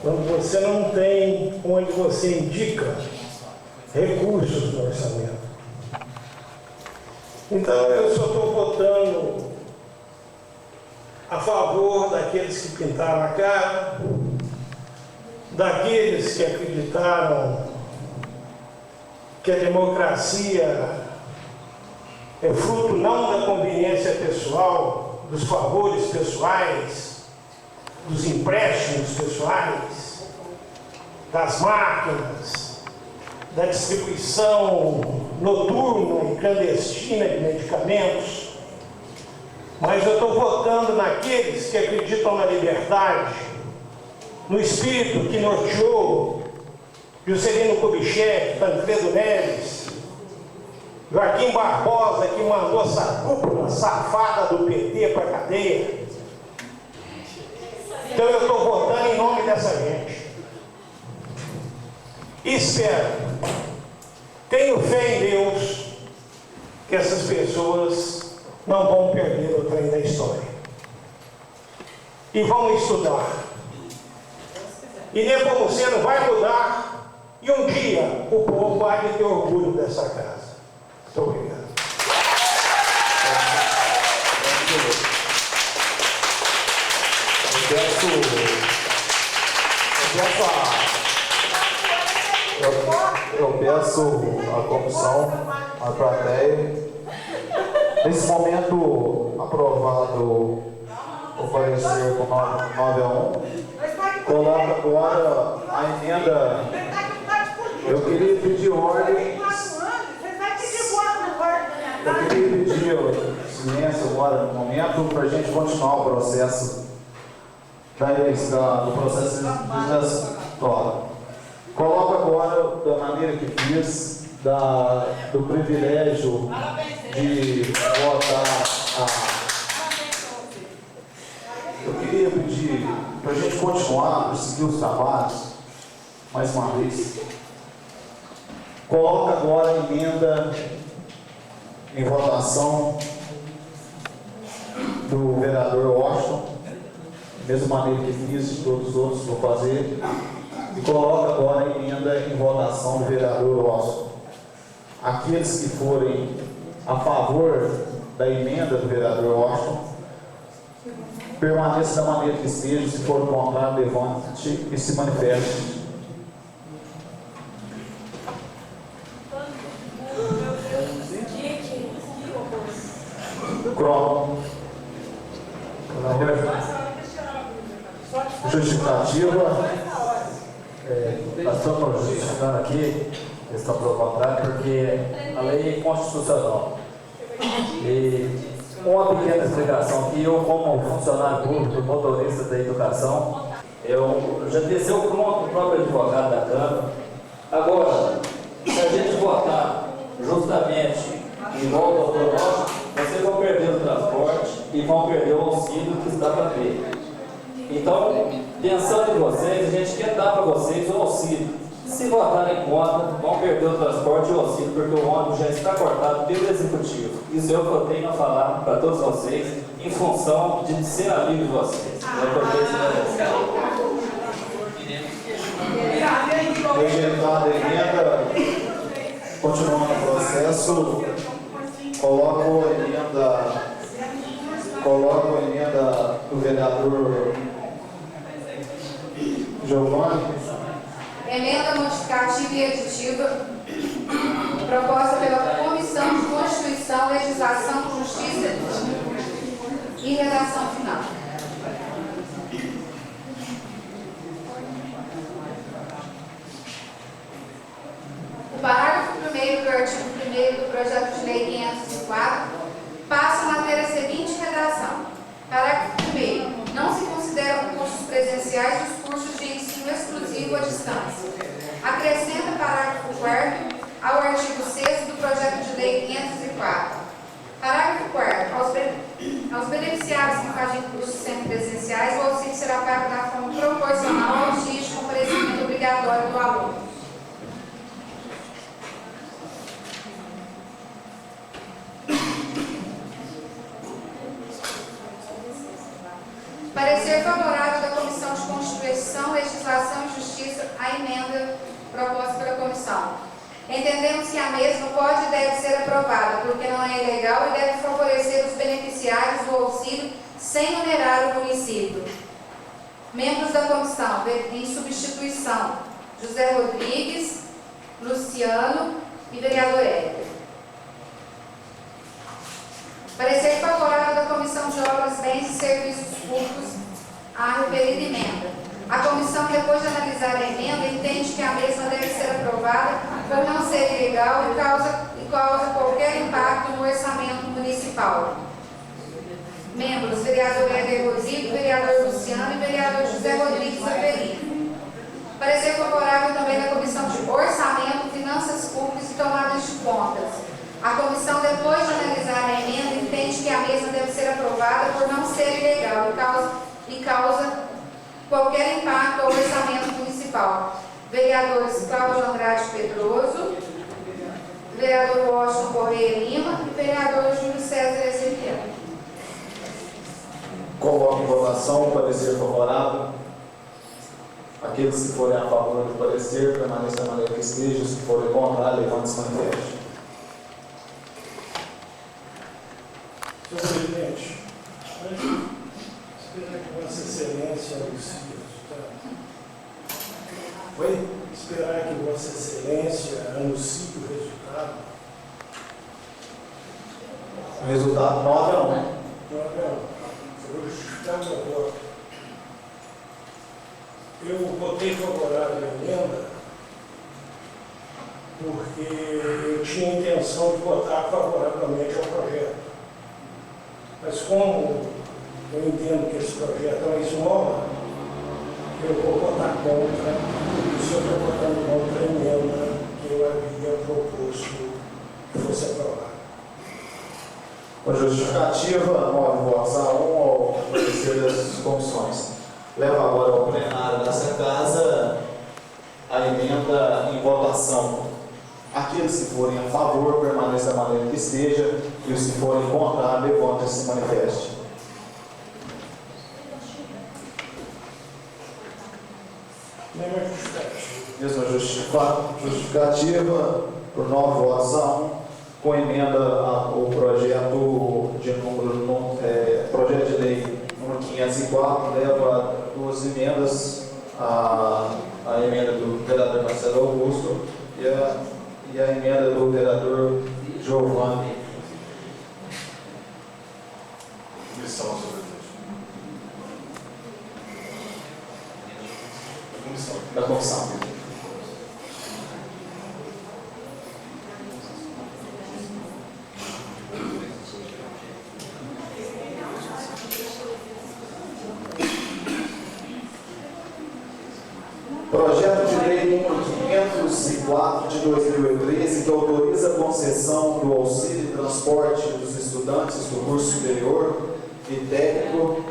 quando você não tem onde você indica recursos no orçamento. Então eu só estou votando a favor daqueles que pintaram a cara, daqueles que acreditaram que a democracia é fruto não da conveniência pessoal, dos favores pessoais, dos empréstimos pessoais, das máquinas, da distribuição noturna e clandestina de medicamentos, mas eu estou votando naqueles que acreditam na liberdade, no espírito que norteou Juscelino Kubitschek, Tancredo Neves, Joaquim Barbosa, que mandou essa cúpula safada do PT para a cadeia. Então eu estou votando em nome dessa gente. Espero, tenho fé em Deus, que essas pessoas não vão perder o trem da história. E vão estudar. E Nepomuceno vai mudar, e um dia o povo vai ter orgulho dessa casa. Muito obrigado. Eu peço à comissão, à plateia, nesse momento aprovado o parecer com 9-1, coloca agora a emenda. Eu queria pedir ordem. Eu queria pedir silêncio agora no momento para a gente continuar o processo do processo legislatório. Coloco agora, da maneira que fiz, do privilégio de votar Eu queria pedir para a gente continuar, prosseguir os trabalhos, mais uma vez. Coloca agora a emenda em votação do vereador Washington, da mesma maneira que fiz, todos os outros vou fazer. E coloca agora a emenda em votação do vereador Washington. Aqueles que forem a favor da emenda do vereador Washington, permaneça da maneira que esteja. Se for contrário, levante e se manifeste. Crono. Justificativa. Nós estamos justificando aqui, questão pelo contrário, porque a lei é constitucional. E uma pequena explicação que eu, como funcionário público, motorista da educação, eu já desceu pronto o próprio advogado da Câmara. Agora, se a gente votar justamente igual ao doutor Rocha, vocês vão perder o transporte e vão perder o auxílio que está para ter. Então, pensando em vocês, a gente quer dar para vocês o auxílio. Se votarem contra, vão perder o transporte e o auxílio, porque o ônibus já está cortado pelo executivo. Isso é o que eu tenho a falar para todos vocês, em função de ser amigo de vocês. Rejeitada a emenda, continuando o processo, coloco a emenda do vereador Giovanni. Emenda modificativa e aditiva proposta pela Comissão de Constituição, Legislação, Justiça e Redação Final. O parágrafo 1º do artigo 1º do projeto de lei 504 passa a matéria a seguinte redação. Parágrafo 1º. Não se consideram cursos presenciais os cursos de ensino exclusivo à distância. Acrescenta parágrafo 4º ao artigo 6º do projeto de lei 504. Parágrafo 4º. Aos beneficiários que fazem cursos semipresenciais, o auxílio será pago da forma proporcional aos dias de comparecimento obrigatório do aluno. Parecer favorável da Comissão de Constituição, Legislação e Justiça a emenda proposta pela comissão. Entendemos que a mesma pode e deve ser aprovada, porque não é ilegal e deve favorecer os beneficiários do auxílio sem onerar o município. Membros da comissão, em substituição, José Rodrigues, Luciano e vereador Éder. Parecer favorável da Comissão de Obras, Bens e Serviços Públicos à referida emenda. A comissão, depois de analisar a emenda, entende que a mesma deve ser aprovada por não ser ilegal e causa qualquer impacto no orçamento municipal. Membros, vereador Éder Rodrigues, vereador Luciano e vereador José Rodrigues Avelino. Parecer favorável também da Comissão de Orçamento, Finanças Públicas e Tomadas de Contas. A comissão, depois de analisar a emenda, entende que a mesma deve ser aprovada por não ser ilegal e causa qualquer impacto ao orçamento municipal. Vereadores Cláudio Andrade Pedroso, vereador Washington Correia Lima e vereador Júlio César Ezequiel. Coloco em votação o parecer favorável. Aqueles que forem a favor do parecer, permaneçam da maneira que esteja. Os que forem contra, levantem-se manifeste. Senhor presidente, espero que Vossa Excelência anuncie o resultado. Oi? Esperar que Vossa Excelência anuncie o resultado. O resultado 9 a 1. Não, eu vou justificar o meu voto. Eu votei favorável à emenda porque eu tinha a intenção de votar favoravelmente ao projeto. Mas como eu entendo que esse projeto é uma esmola, eu vou votar contra, e se eu estou votando contra a emenda que eu havia proposto que fosse aprovada. Com justificativa, 9 votos a 1 ao parecer das comissões. Levo agora ao plenário dessa casa a emenda em votação. Aqueles que forem a favor, permaneçam da maneira que esteja, e os que forem contra, levantem-se e se manifeste. Mesma justificativa, por 9 votos a 1, com emenda ao projeto de projeto de lei número 504, leva 2 emendas, a emenda do vereador Marcelo Augusto e a emenda do vereador Giovanni. Comissão, senhor presidente. Da comissão. Projeto de lei número 504 de 2013, que autoriza a concessão do auxílio e transporte dos estudantes do curso superior e técnico,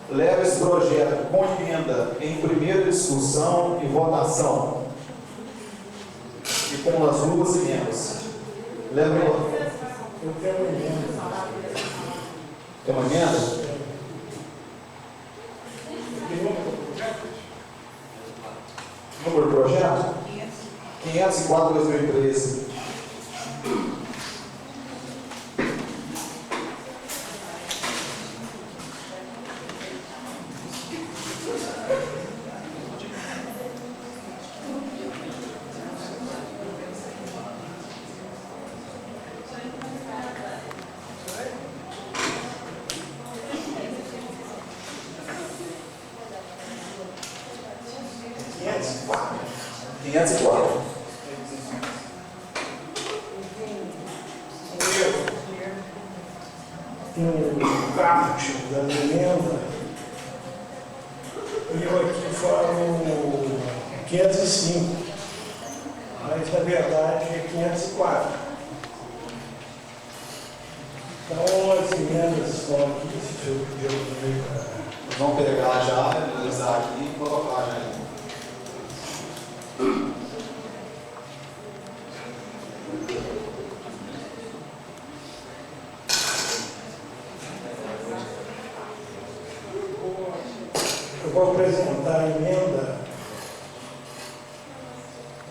leva esse projeto com emenda em primeira discussão e votação, e com as 2 emendas. Leva em votação. Eu tenho uma emenda. Tem uma emenda? Número do projeto? 504 de 2013. No caput da emenda, eu aqui falo 505, mas na verdade é 504. Então as emendas estão aqui, se eu pedir Vamos pegar já, analisar aqui e colocar já. eu Eu vou apresentar a emenda.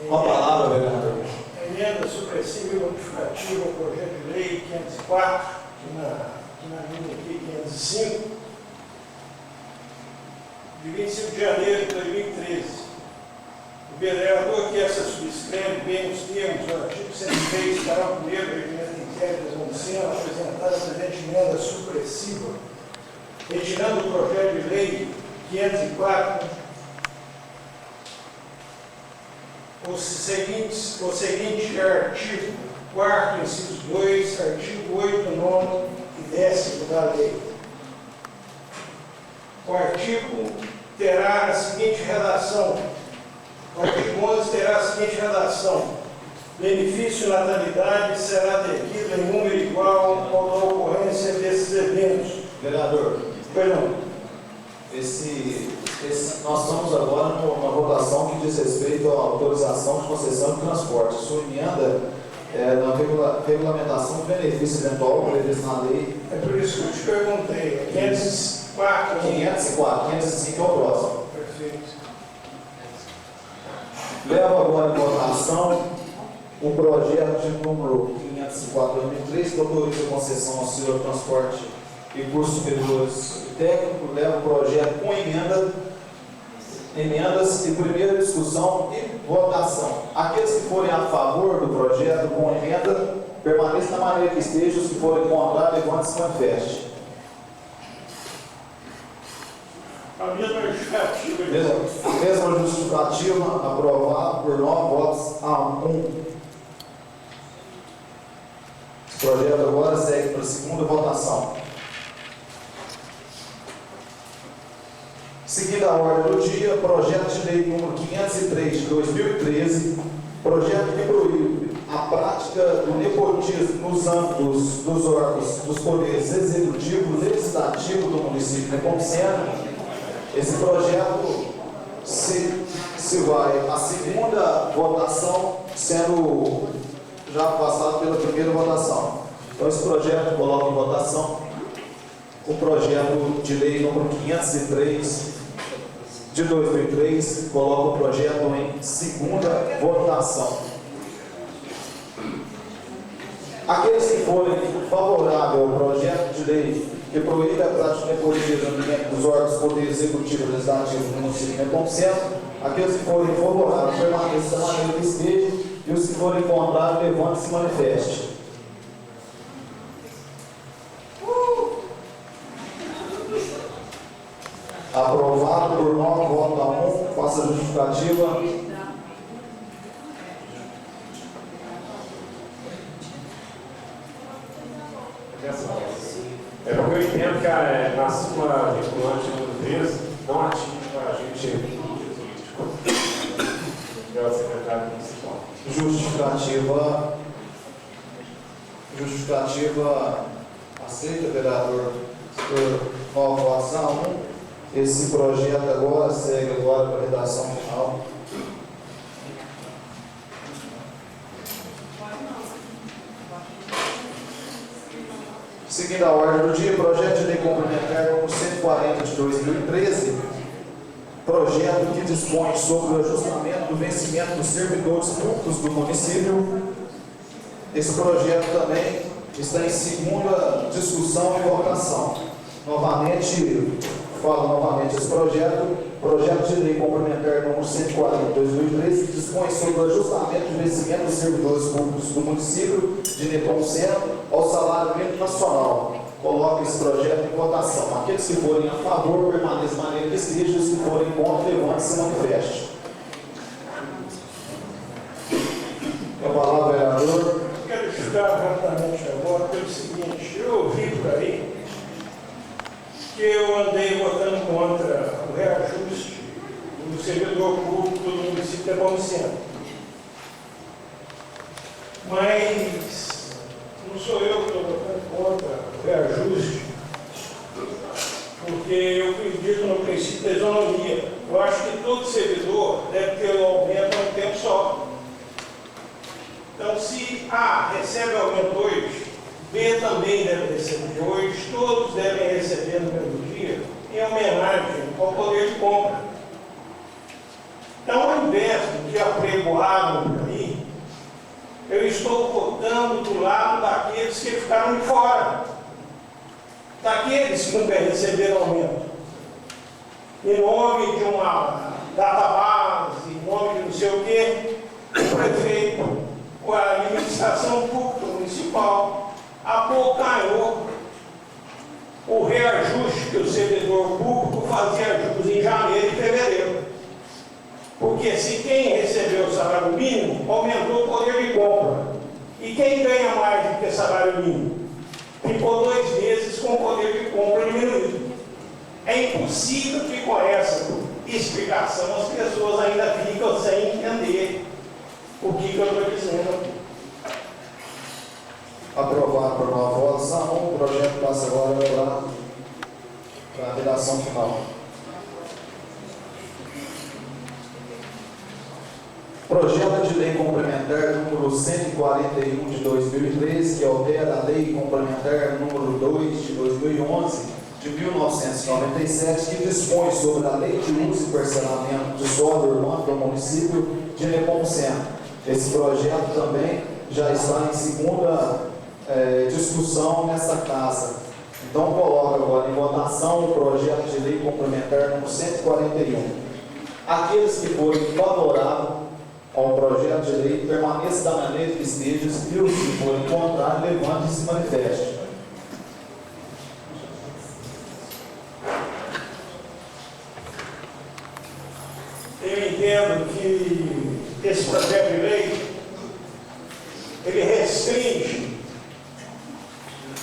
Uma palavra, vereador. Emenda supressiva e modificativa ao projeto de lei 504, que na linha aqui 505, de 25 de janeiro de 2013. O vereador que essa subscreve bem os termos do artigo 103, parágrafo 1º do Regimento Interno das Municípios, apresentar a presente emenda supressiva, retirando o projeto de lei 504, o seguinte artigo 4º, inciso 2, artigo 8º, 9º e 10º da lei. O artigo terá a seguinte redação. O artigo 11 terá a seguinte redação. Benefício e natalidade será devido em número igual ao da ocorrência desses eventos. Vereador, Perdão. Nós estamos agora numa votação que diz respeito à autorização de concessão de transporte. Sua emenda é na regulamentação do benefício eventual previsto na lei. É por isso que eu te perguntei. 504. 504, 505 é o próximo. Perfeito. Levo agora em votação o projeto de número 504/2003, que autoriza a concessão ao setor de transporte e cursos superiores e técnico. Levo o projeto com emendas e primeira discussão e votação. Aqueles que forem a favor do projeto com emenda, permaneçam na maneira que estejam. Os que forem contra, levante-se e manifeste. A mesma justificativa. Mesma justificativa, aprovado por 9 votos a 1. O projeto agora segue para a segunda votação. Seguindo a ordem do dia, projeto de lei número 503 de 2013, projeto que proíbe a prática do nepotismo nos âmbitos dos órgãos dos poderes executivo, legislativo do município de Nepomuceno. Esse projeto se vai à segunda votação, sendo já passado pela primeira votação. Então, esse projeto coloca em votação o projeto de lei número 503 de 2003, coloca o projeto em segunda votação. Aqueles que forem favoráveis ao projeto de lei que proíbe a prática de nepotismo dos órgãos do Poder Executivo Legislativo do município de Nepomuceno, aqueles que forem favoráveis permaneçam da maneira que esteja, e os que forem contrários, levante-se e manifeste. Aprovado por 9 votos a 1, faça a justificativa. É porque eu entendo que na súmula vinculante número 13 não atinge a gente político. É o secretário municipal. Justificativa aceita, vereador, por 9 votos a 1. Esse projeto agora segue agora para a redação final. Seguindo a ordem do dia, projeto de lei complementar número 140 de 2013, projeto que dispõe sobre o ajustamento do vencimento dos servidores públicos do município. Esse projeto também está em segunda discussão e votação. Falo novamente esse projeto de lei complementar número 140 de 2013, que dispõe sobre o ajustamento do vencimento dos servidores públicos do município de Nepomuceno ao salário mínimo nacional. Coloque esse projeto em votação. Aqueles que forem a favor, permaneçam da maneira que esteja, os que forem contra, levante-se e manifeste. A palavra, vereador. Quero explicar rapidamente agora pelo seguinte: eu ouvi por aí que eu andei votando contra o reajuste do servidor público do município de Nepomuceno. Mas não sou eu que estou votando contra o reajuste, porque eu acredito no princípio da isonomia. Eu acho que todo servidor deve ter um aumento a um tempo só. Então, se A recebe aumento hoje, B também deve receber hoje, todos devem receber no mesmo dia, em homenagem ao poder de compra. Então, ao invés do que apregoaram para mim, eu estou votando do lado daqueles que ficaram de fora, daqueles que nunca receberam aumento. Em nome de uma database, em nome de não sei o quê, o prefeito, ou a administração pública municipal abocanhou o reajuste que o servidor público fazia jus em janeiro e fevereiro. Porque se quem recebeu o salário mínimo, aumentou o poder de compra. E quem ganha mais do que salário mínimo? Ficou 2 meses com o poder de compra diminuído. É impossível que com essa explicação as pessoas ainda ficam sem entender o que eu estou dizendo aqui. Aprovado por uma votação, o projeto passa agora para a redação final. Projeto de Lei Complementar número 141 de 2013, que altera a Lei Complementar número 2 de 2011, de 1997, que dispõe sobre a Lei de Uso e Parcelamento de Solo Urbano do município de Nepomuceno. Esse projeto também já está em segunda discussão nessa casa. Então, coloco agora em votação o projeto de Lei Complementar número 141. Aqueles que forem favoráveis ao projeto de lei permaneça da maneira que esteja, e os que forem contrários, levante e se manifeste. Eu entendo que esse projeto de lei ele restringe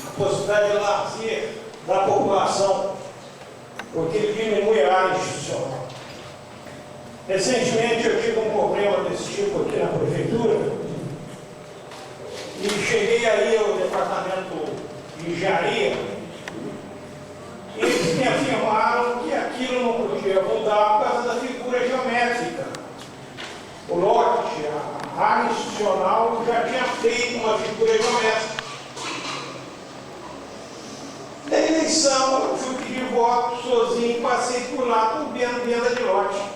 a possibilidade de lazer da população, porque ele diminui a área institucional. Recentemente eu tive um problema desse tipo aqui na prefeitura e cheguei aí ao departamento de engenharia e eles me afirmaram que aquilo não podia mudar por causa da figura geométrica. O lote, a área institucional já tinha feito uma figura geométrica. Na eleição eu fui pedir voto sozinho, passei por lá com venda de lote.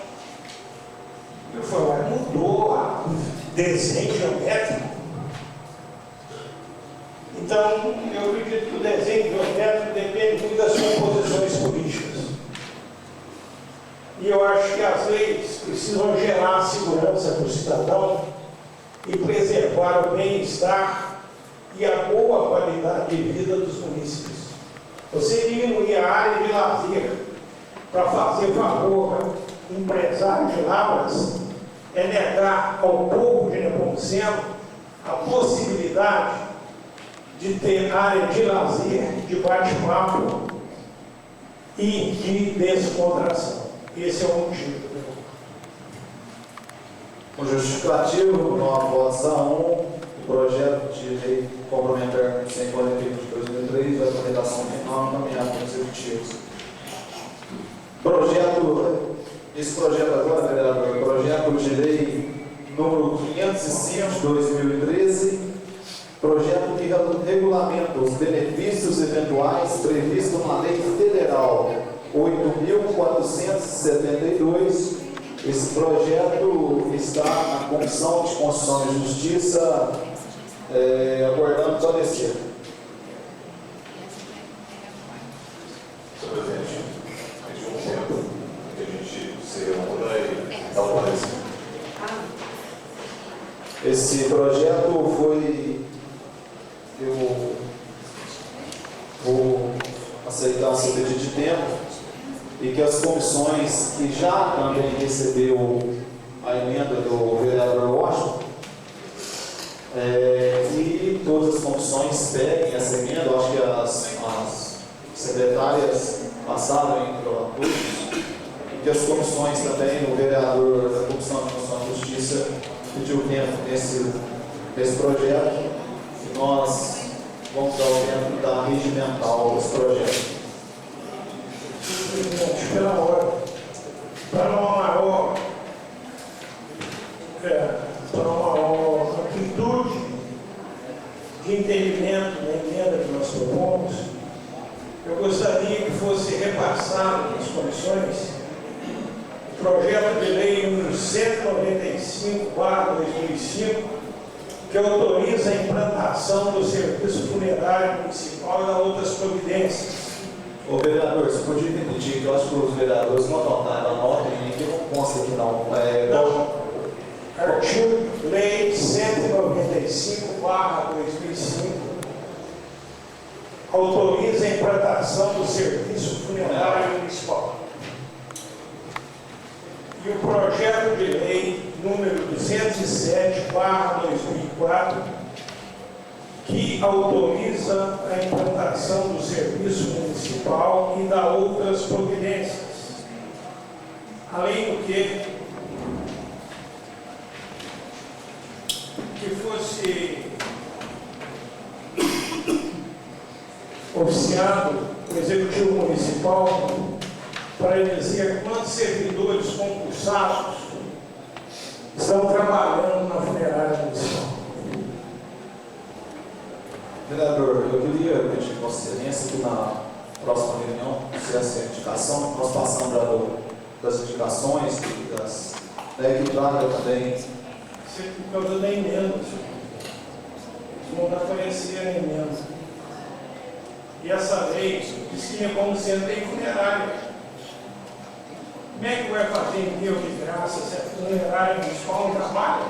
Eu falei, mudou o desenho geométrico. Então, eu acredito que o desenho geométrico depende muito das composições políticas. E eu acho que as leis precisam gerar segurança para o cidadão e preservar o bem-estar e a boa qualidade de vida dos munícipes. Você diminuir a área de lazer para fazer favor ao empresário de Lavras é negar ao povo de Nepomuceno a possibilidade de ter área de lazer, de bate-papo e de descontração. Esse é o motivo. O justificativo, nova votação 1, o projeto de lei complementar 141 de 2003, vai para a redação final encaminhado pelos executivos. Esse projeto agora, vereador, projeto de lei número 505 de 2013, projeto que regulamenta os benefícios eventuais previstos na Lei Federal 8.472. Esse projeto está na Comissão de Constituição e Justiça, aguardando só descer. Senhor presidente, pediu um tempo que a gente se reúna e dá uma parecer. Esse projeto foi. Eu vou aceitar o seu pedido de tempo e que as comissões que já também recebeu a emenda do vereador Washington, que todas as comissões peguem essa emenda. Eu acho que as secretárias passaram em todos, e que as comissões também, o vereador da Comissão de Constituição e Justiça pediu tempo nesse projeto, e nós vamos dar o tempo da regimental desse projeto. Pela hora, para uma maior amplitude de entendimento da emenda que nós propomos, eu gostaria que fosse repassado nas comissões o projeto de lei número 195/2005, que autoriza a implantação do serviço funerário municipal e a outras providências. Ô vereador, você podia me pedir, que eu acho que os vereadores não anotaram, anotem aí, que não consta aqui não. Artigo Lei 195/2005 autoriza a implantação do serviço funerário municipal. E o projeto de lei número 207/2004 que autoriza a implantação do serviço municipal e da outras providências. Além do que fosse oficiado o Executivo Municipal para dizer quantos servidores concursados estão trabalhando na funerária municipal. Vereador, eu queria pedir Vossa Excelência que na próxima reunião, se essa é a indicação, nós passamos das indicações e da equipe também. Por causa da emenda, não vai aparecer a emenda. E essa lei diz que é como sendo em funerária. Como é que vai fazer em Deus de graça se a funerária municipal não trabalha?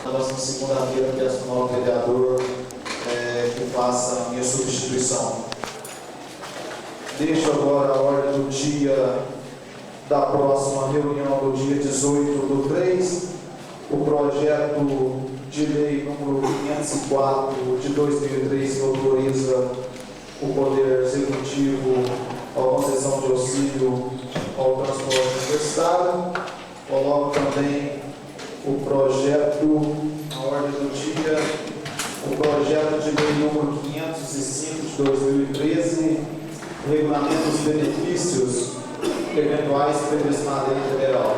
Na próxima segunda-feira, peço ao novo vereador que faça a minha substituição. Deixo agora a ordem do dia da próxima reunião do dia 18/3, o projeto de lei número 504 de 2003 que autoriza o Poder Executivo à concessão de auxílio ao transporte universitário. Coloco também o projeto, na ordem do dia, o projeto de lei número 505 de 2013, regulamento dos benefícios eventuais previstos na lei federal.